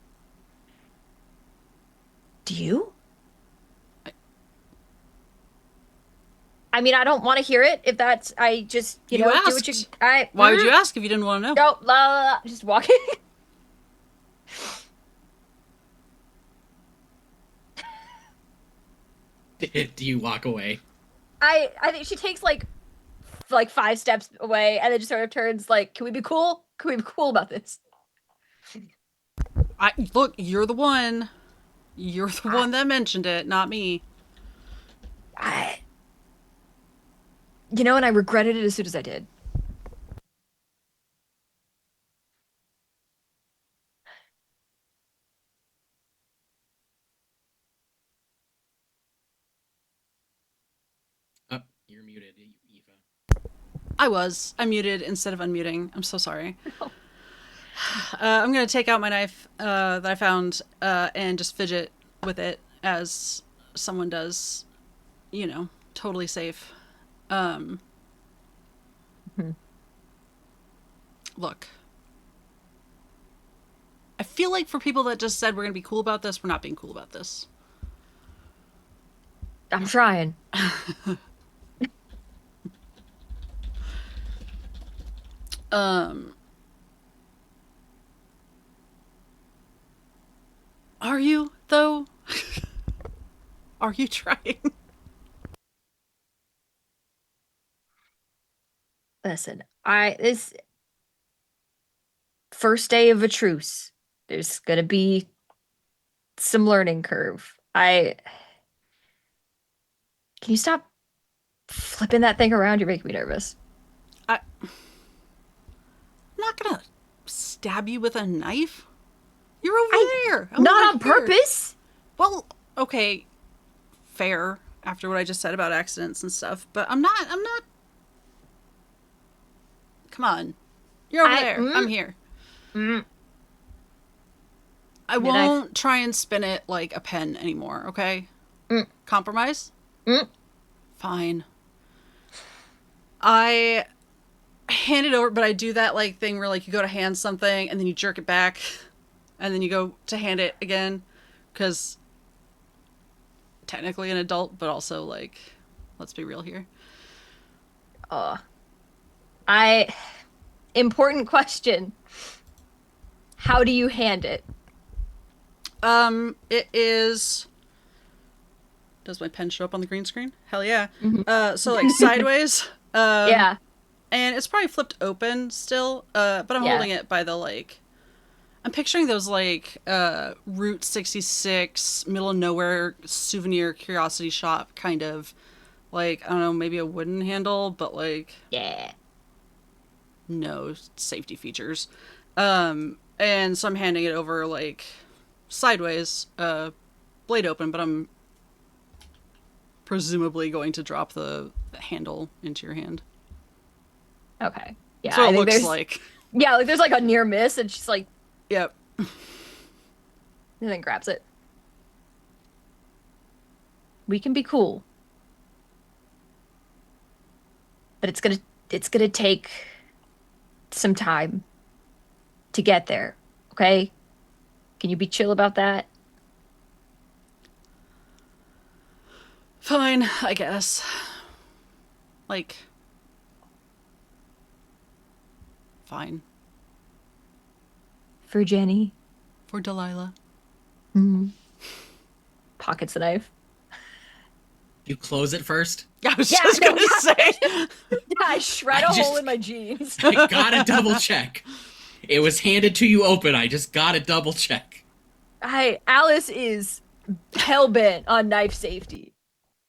Do you? I mean, I don't want to hear it. If that's, I just, you You know, do what you. asked. I. Why would you ask if you didn't want to know? No, la, la, la, just walking. Do you walk away? I think she takes like 5 steps away and then just sort of turns like, can we be cool? Can we be cool about this? Look, you're the one. You're the one that mentioned it, not me. You know, and I regretted it as soon as I did. Oh, you're muted, Eva. I muted instead of unmuting. I'm so sorry. I'm gonna take out my knife that I found and just fidget with it as someone does, you know, totally safe. Look, I feel like for people that just said we're gonna be cool about this, we're not being cool about this. I'm trying. Are you though? Are you trying? Listen, this first day of a truce. There's gonna be some learning curve. Can you stop flipping that thing around? You're making me nervous. I'm not gonna stab you with a knife. You're over there. I'm Not over on here. purpose. Well, okay, fair. After what I just said about accidents and stuff, but I'm not. Come on, you're over there. I'm here. I won't try and spin it like a pen anymore. Okay. Compromise. Fine. I hand it over, but I do that like thing where like you go to hand something and then you jerk it back, and then you go to hand it again, because technically an adult, but also like, let's be real here. Important question. How do you hand it? It is. Does my pen show up on the green screen? Hell yeah. So like sideways. Yeah. And it's probably flipped open still. But I'm holding it by the like. I'm picturing those like Route 66 middle of nowhere souvenir curiosity shop kind of like, I don't know, maybe a wooden handle, but like no safety features. And so I'm handing it over like sideways, blade open, but I'm presumably going to drop the handle into your hand. Okay. Yeah, So I it think looks there's like. yeah, like there's like a near miss, and she's like, Yep. and then grabs it. We can be cool, but it's gonna take some time to get there. Okay? Can you be chill about that? Fine, I guess. Like. Fine. For Jenni. For Delilah. Pockets the knife. You close it first? I was Yeah, just no, gonna yeah. say. Yeah, I shred I a hole just- in my jeans. I gotta double check. It was handed to you open. I just gotta double check. Alice is hell-bent on knife safety.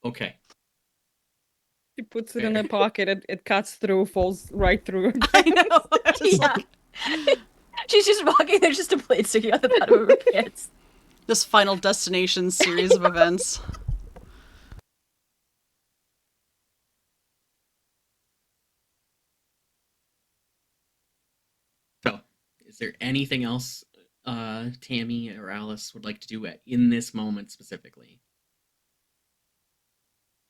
Okay. She puts it in a pocket, it cuts through, falls right through. I know. I was Yeah. like, She's just walking, there's just a blade sticking out the bottom of her pants. this Final Destination series of events. So, is there anything else Tammy or Alice would like to do in this moment specifically?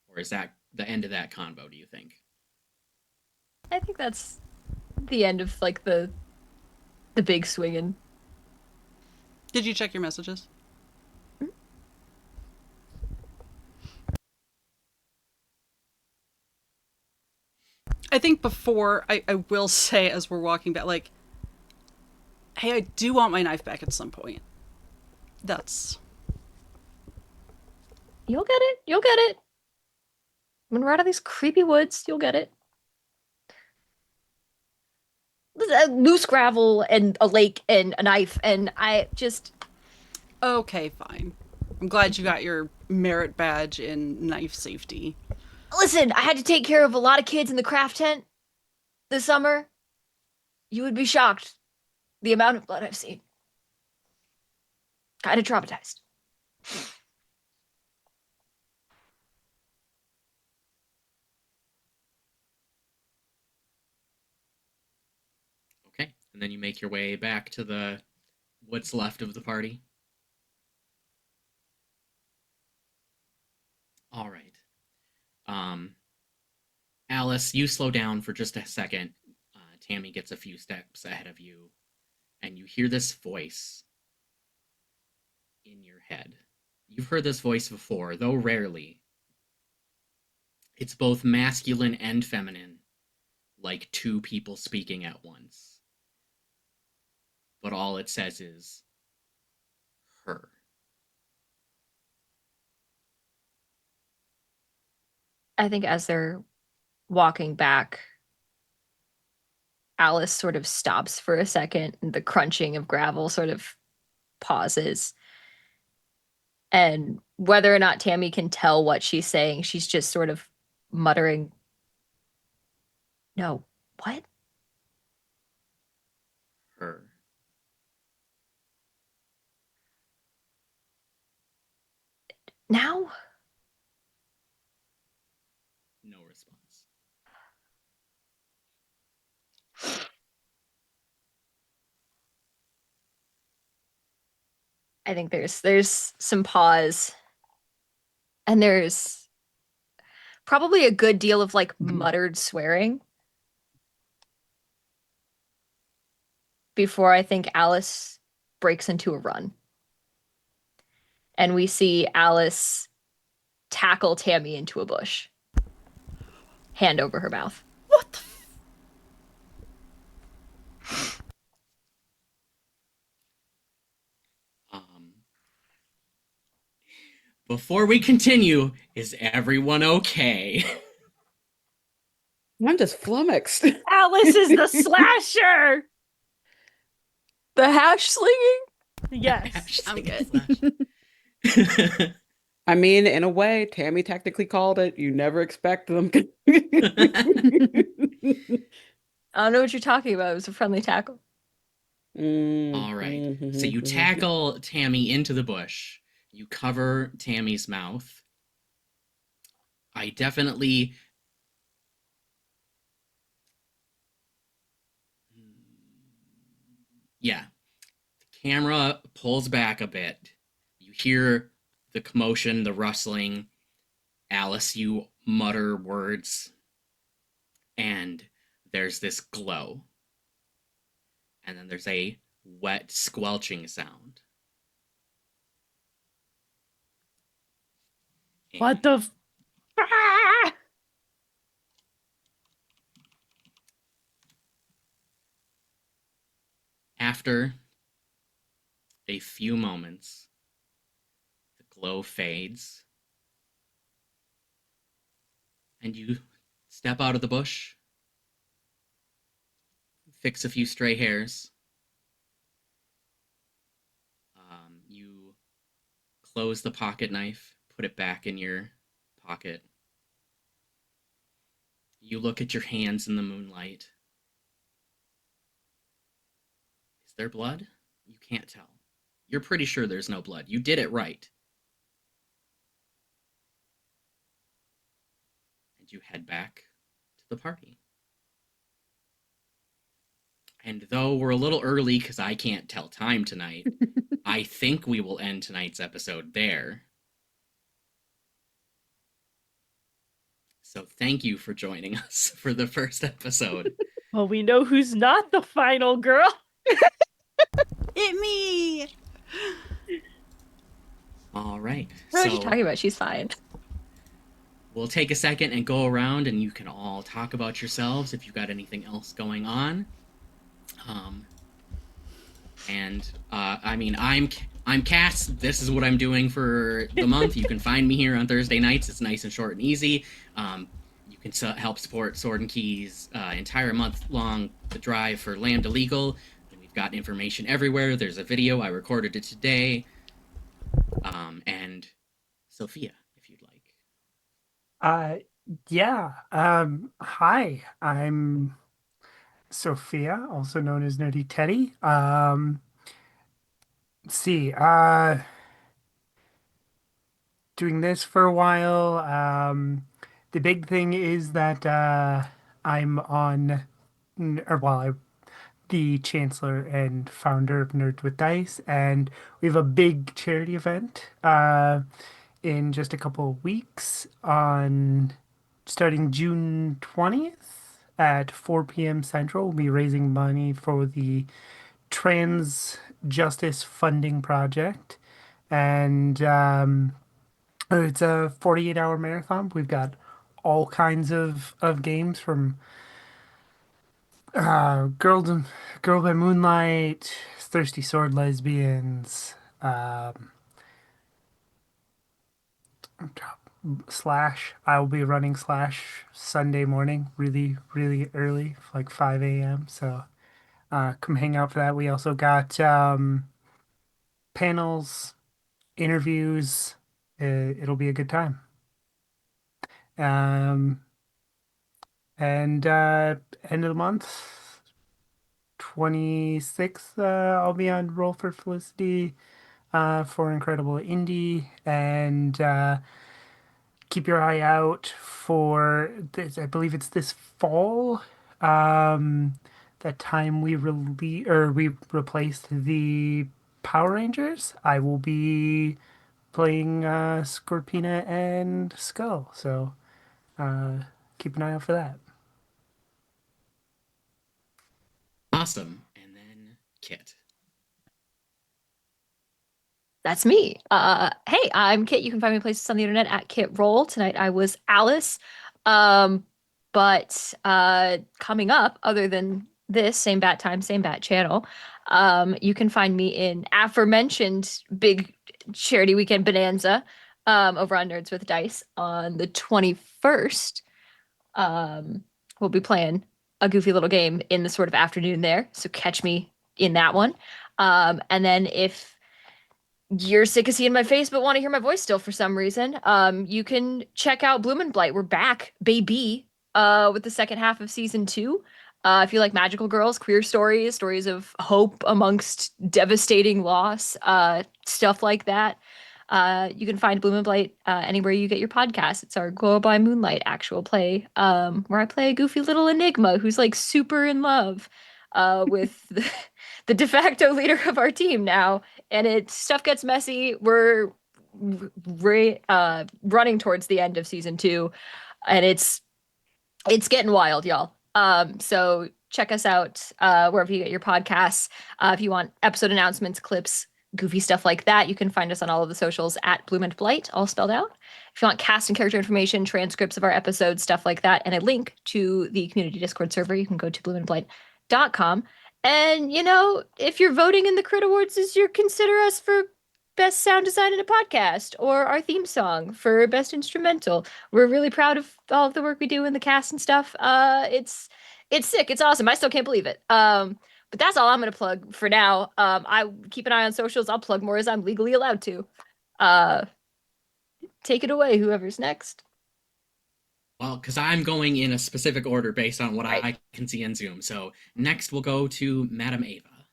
Or is that the end of that convo, do you think? I think that's the end of like the big swinging. Did you check your messages? I think before, I will say as we're walking back, like, hey, I do want my knife back at some point. That's... You'll get it. You'll get it. When we're out of these creepy woods, you'll get it. Loose gravel and a lake and a knife, and I just... Okay, fine. I'm glad you got your merit badge in knife safety. Listen, I had to take care of a lot of kids in the craft tent this summer. You would be shocked the amount of blood I've seen. Kind of traumatized. Okay. And then you make your way back to what's left of the party. All right. Alice, you slow down for just a second. Tammy gets a few steps ahead of you, and you hear this voice in your head. You've heard this voice before, though rarely. It's both masculine and feminine, like two people speaking at once. But all it says is her. I think as they're walking back, Alice sort of stops for a second, and the crunching of gravel sort of pauses. And whether or not Tammy can tell what she's saying, she's just sort of muttering, "No, what?" Her. Now? No response. I think there's some pause, and there's probably a good deal of like muttered swearing before I think Alice breaks into a run. And we see Alice tackle Tammy into a bush, hand over her mouth. What the Before we continue, is everyone okay? I'm just flummoxed. Alice is the slasher. The hash slinging? Yes. I'm good. I mean, in a way, Tammy technically called it. You never expect them. I don't know what you're talking about. It was a friendly tackle. All right. So you tackle Tammy into the bush. You cover Tammy's mouth. I definitely... Yeah. The camera pulls back a bit. You hear the commotion, the rustling. Alice, you mutter words. And there's this glow. And then there's a wet squelching sound. What the Ah! After a few moments, the glow fades, and you step out of the bush, fix a few stray hairs. You close the pocket knife, put it back in your pocket. You look at your hands in the moonlight. Is there blood? You can't tell. You're pretty sure there's no blood. You did it right. And you head back to the party. And though we're a little early because I can't tell time tonight, I think we will end tonight's episode there. So thank you for joining us for the first episode. Well, we know who's not the final girl. It me. All right. What are you talking about? She's fine. We'll take a second and go around, and you can all talk about yourselves if you've got anything else going on. I'm Cass. This is what I'm doing for the month. You can find me here on Thursday nights. It's nice and short and easy. You can help support Sword and Keys' entire month-long The Drive for Lambda Legal. And we've got information everywhere. There's a video. I recorded it today. And Sophia, if you'd like. Hi, I'm Sophia, also known as Nerdy Teddy. Let's see, doing this for a while. The big thing is that I'm I'm the chancellor and founder of Nerds with Dice, and we have a big charity event in just a couple of weeks on starting June 20th at 4 p.m. Central. We'll be raising money for the Trans Justice Funding Project. And it's a 48-hour marathon. We've got all kinds of games from Girl by Moonlight, Thirsty Sword Lesbians, Slash. I'll be running Slash Sunday morning, really, really early, like 5 a.m. So come hang out for that. We also got panels, interviews. It'll be a good time. And end of the month, 26th, I'll be on Roll for Felicity for Incredible Indie. And keep your eye out for this. I believe it's this fall. That time we replaced the Power Rangers. I will be playing Scorpina and Skull. So keep an eye out for that. Awesome. And then Kit. That's me. Hey, I'm Kit. You can find me places on the internet at Kit Roll. Tonight I was Alice. But coming up, other than this, same bat time, same bat channel, you can find me in aforementioned big charity weekend bonanza over on Nerds with Dice on the 21st. We'll be playing a goofy little game in the sort of afternoon there. So catch me in that one. And then if you're sick of seeing my face but want to hear my voice still for some reason, you can check out Bloom and Blight. We're back, baby, with the second half of season 2. If you like magical girls, queer stories, stories of hope amongst devastating loss, stuff like that, You can find Bloom and Blight anywhere you get your podcasts. It's our Glow by Moonlight actual play, where I play a goofy little enigma who's like super in love with the de facto leader of our team now, and stuff gets messy. We're running towards the end of season 2, and it's getting wild, y'all. So check us out wherever you get your podcasts. If you want episode announcements, clips, goofy stuff like that, you can find us on all of the socials at Bloom and Blight, all spelled out. If you want cast and character information, transcripts of our episodes, stuff like that, and a link to the community Discord server, you can go to bloomandblight.com. And, if you're voting in the Crit Awards this year, consider us for best sound design in a podcast, or our theme song for best instrumental. We're really proud of all of the work we do in the cast and stuff. It's sick. It's awesome. I still can't believe it. But that's all I'm gonna plug for now. I keep an eye on socials. I'll plug more as I'm legally allowed to. Take it away, whoever's next. Well, because I'm going in a specific order based on what Right. I can see in Zoom. So next we'll go to Madam Ava.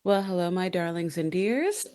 Well, hello, my darlings and dears.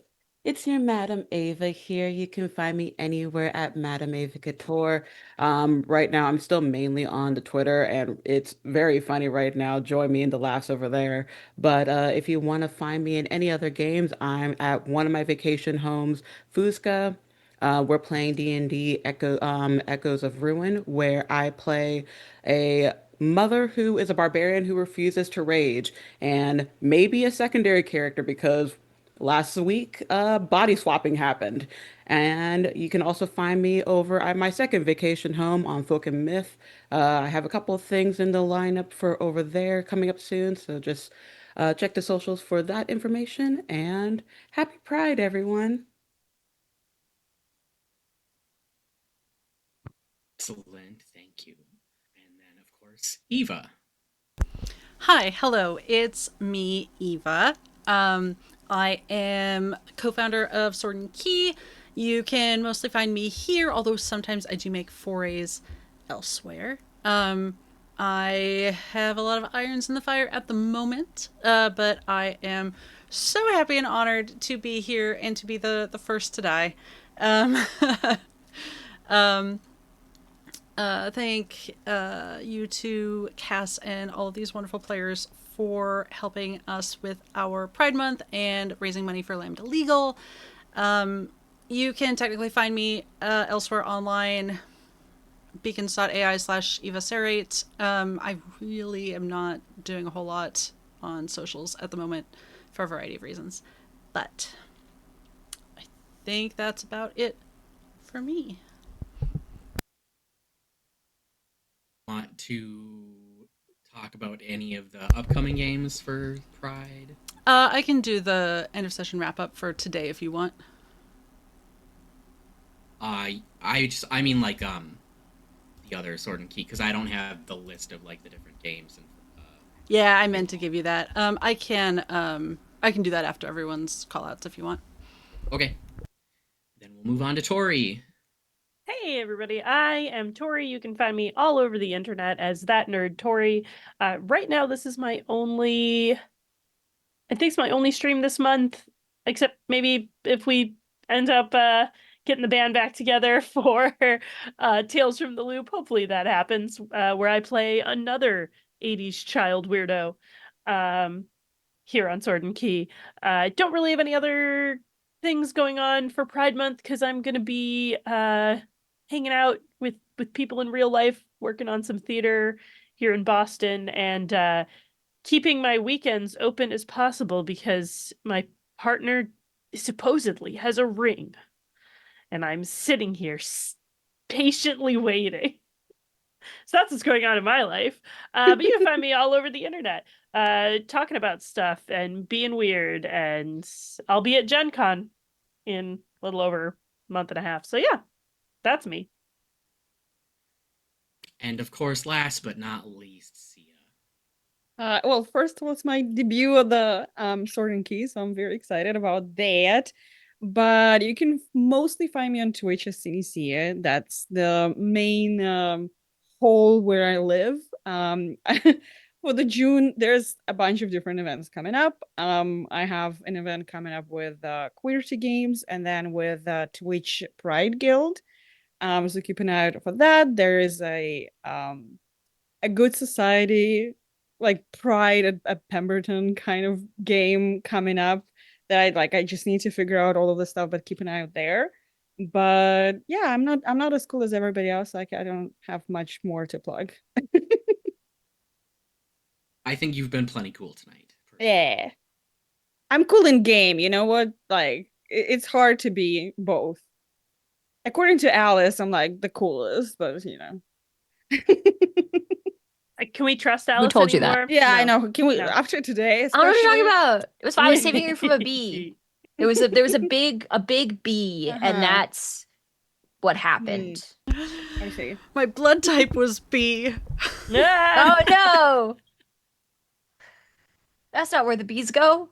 It's your Madam Ava here. You can find me anywhere at Madam Ava Couture. Right now, I'm still mainly on the Twitter, and it's very funny right now. Join me in the laughs over there. But if you want to find me in any other games, I'm at one of my vacation homes, Fusca. We're playing D&D Echoes of Ruin, where I play a mother who is a barbarian who refuses to rage, and maybe a secondary character because last week body swapping happened. And you can also find me over at my second vacation home on Folk and Myth. I have a couple of things in the lineup for over there coming up soon, so just check the socials for that information. And happy Pride, everyone. Excellent, thank you. And then, of course, Eva. Hi, hello, it's me, Eva. I am co-founder of Sword and Key. You can mostly find me here, although sometimes I do make forays elsewhere. I have a lot of irons in the fire at the moment, but I am so happy and honored to be here and to be the first to die. Thank you to Cass and all of these wonderful players for helping us with our Pride Month and raising money for Lambda Legal. You can technically find me elsewhere online, beacons.ai/evaserrate. I really am not doing a whole lot on socials at the moment for a variety of reasons, but I think that's about it for me. Want to talk about any of the upcoming games for Pride? I can do the end of session wrap up for today if you want. I mean like the other Sword and Key, because I don't have the list of like the different games. And Yeah, I meant to give you that. I can do that after everyone's callouts if you want. Okay. Then we'll move on to Tori. Hey everybody, I am Tori. You can find me all over the internet as that nerd Tori. Right now, this is I think it's my only stream this month, except maybe if we end up getting the band back together for Tales from the Loop. Hopefully that happens, where I play another 80s child weirdo here on Sword and Key. I don't really have any other things going on for Pride Month because I'm going to be hanging out with people in real life, working on some theater here in Boston, and keeping my weekends open as possible because my partner supposedly has a ring, and I'm sitting here patiently waiting. So that's what's going on in my life. But you can find me all over the internet, talking about stuff and being weird, and I'll be at Gen Con in a little over a month and a half. So yeah, that's me. And of course, last but not least, Sia. Well, first was my debut of the Sword and Key, so I'm very excited about that. But you can mostly find me on Twitch as cinesia. That's the main hole where I live. for the June, there's a bunch of different events coming up. I have an event coming up with Queerty Games and then with Twitch Pride Guild. So keep an eye out for that. There is a Good Society, like Pride at Pemberton kind of game coming up that I just need to figure out all of the stuff, but keep an eye out there. But yeah, I'm not as cool as everybody else. Like I don't have much more to plug. I think you've been plenty cool tonight. Yeah. I'm cool in game, you know what? Like it's hard to be both. According to Alice, I'm like the coolest, but you know. Can we trust Alice told you that? anymore? Yeah, I No. know. Can we No. after today? I don't know what you're talking Especially? about. It was fine. I was saving her from a bee. There was a big bee, Uh-huh. and that's what happened. I see. My blood type was B. Ah! Oh no! That's not where the bees go.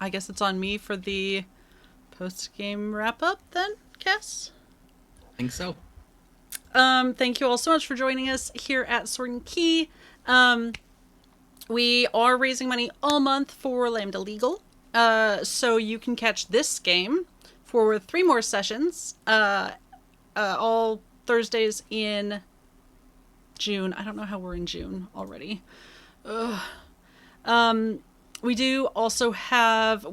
I guess it's on me for the post-game wrap-up then, Cass? I think so. Thank you all so much for joining us here at Sword and Key. We are raising money all month for Lambda Legal. So you can catch this game for 3 more sessions, all Thursdays in June. I don't know how we're in June already. We do also have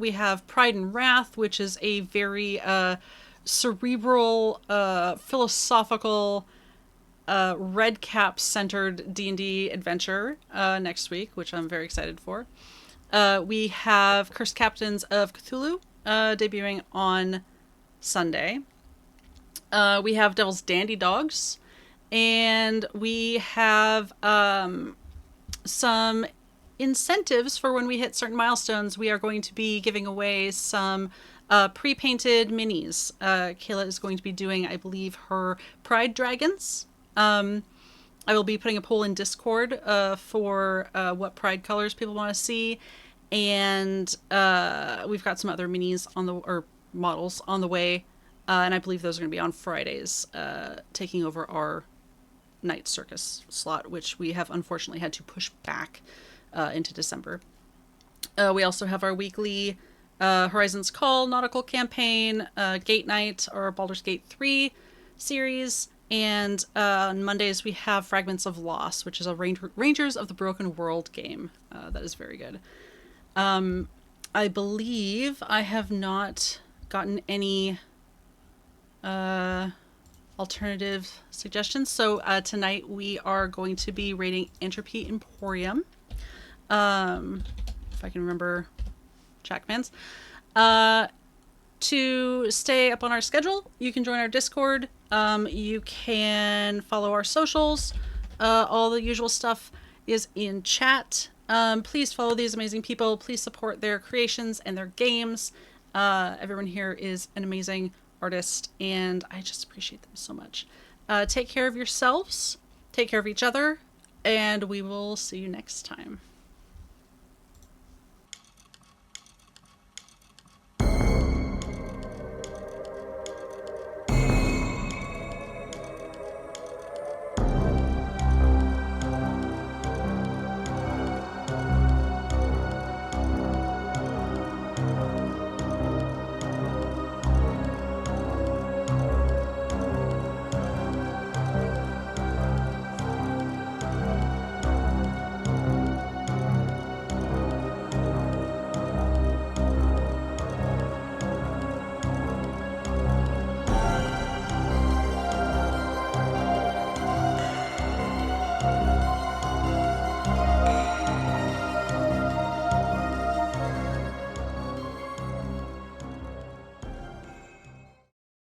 Pride and Wrath, which is a very cerebral, philosophical, red cap centered D&D adventure next week, which I'm very excited for. We have Cursed Captains of Cthulhu debuting on Sunday. We have Devil's Dandy Dogs, and we have some incentives for when we hit certain milestones. We are going to be giving away some pre-painted minis. Kayla is going to be doing, I believe, her Pride Dragons. I will be putting a poll in Discord for what Pride colors people want to see, and we've got some other minis or models on the way, and I believe those are going to be on Fridays, taking over our Night Circus slot, which we have unfortunately had to push back into December. We also have our weekly Horizons Call nautical campaign, Gate Night, our Baldur's Gate 3 series, and on Mondays we have Fragments of Loss, which is a Rangers of the Broken World game. That is very good. I believe I have not gotten any alternative suggestions. So tonight we are going to be rating Entropy Emporium. If I can remember chat commands. To stay up on our schedule, you can join our Discord. You can follow our socials. All the usual stuff is in chat. Please follow these amazing people. Please support their creations and their games. Everyone here is an amazing artist, and I just appreciate them so much. Take care of yourselves. Take care of each other, and we will see you next time.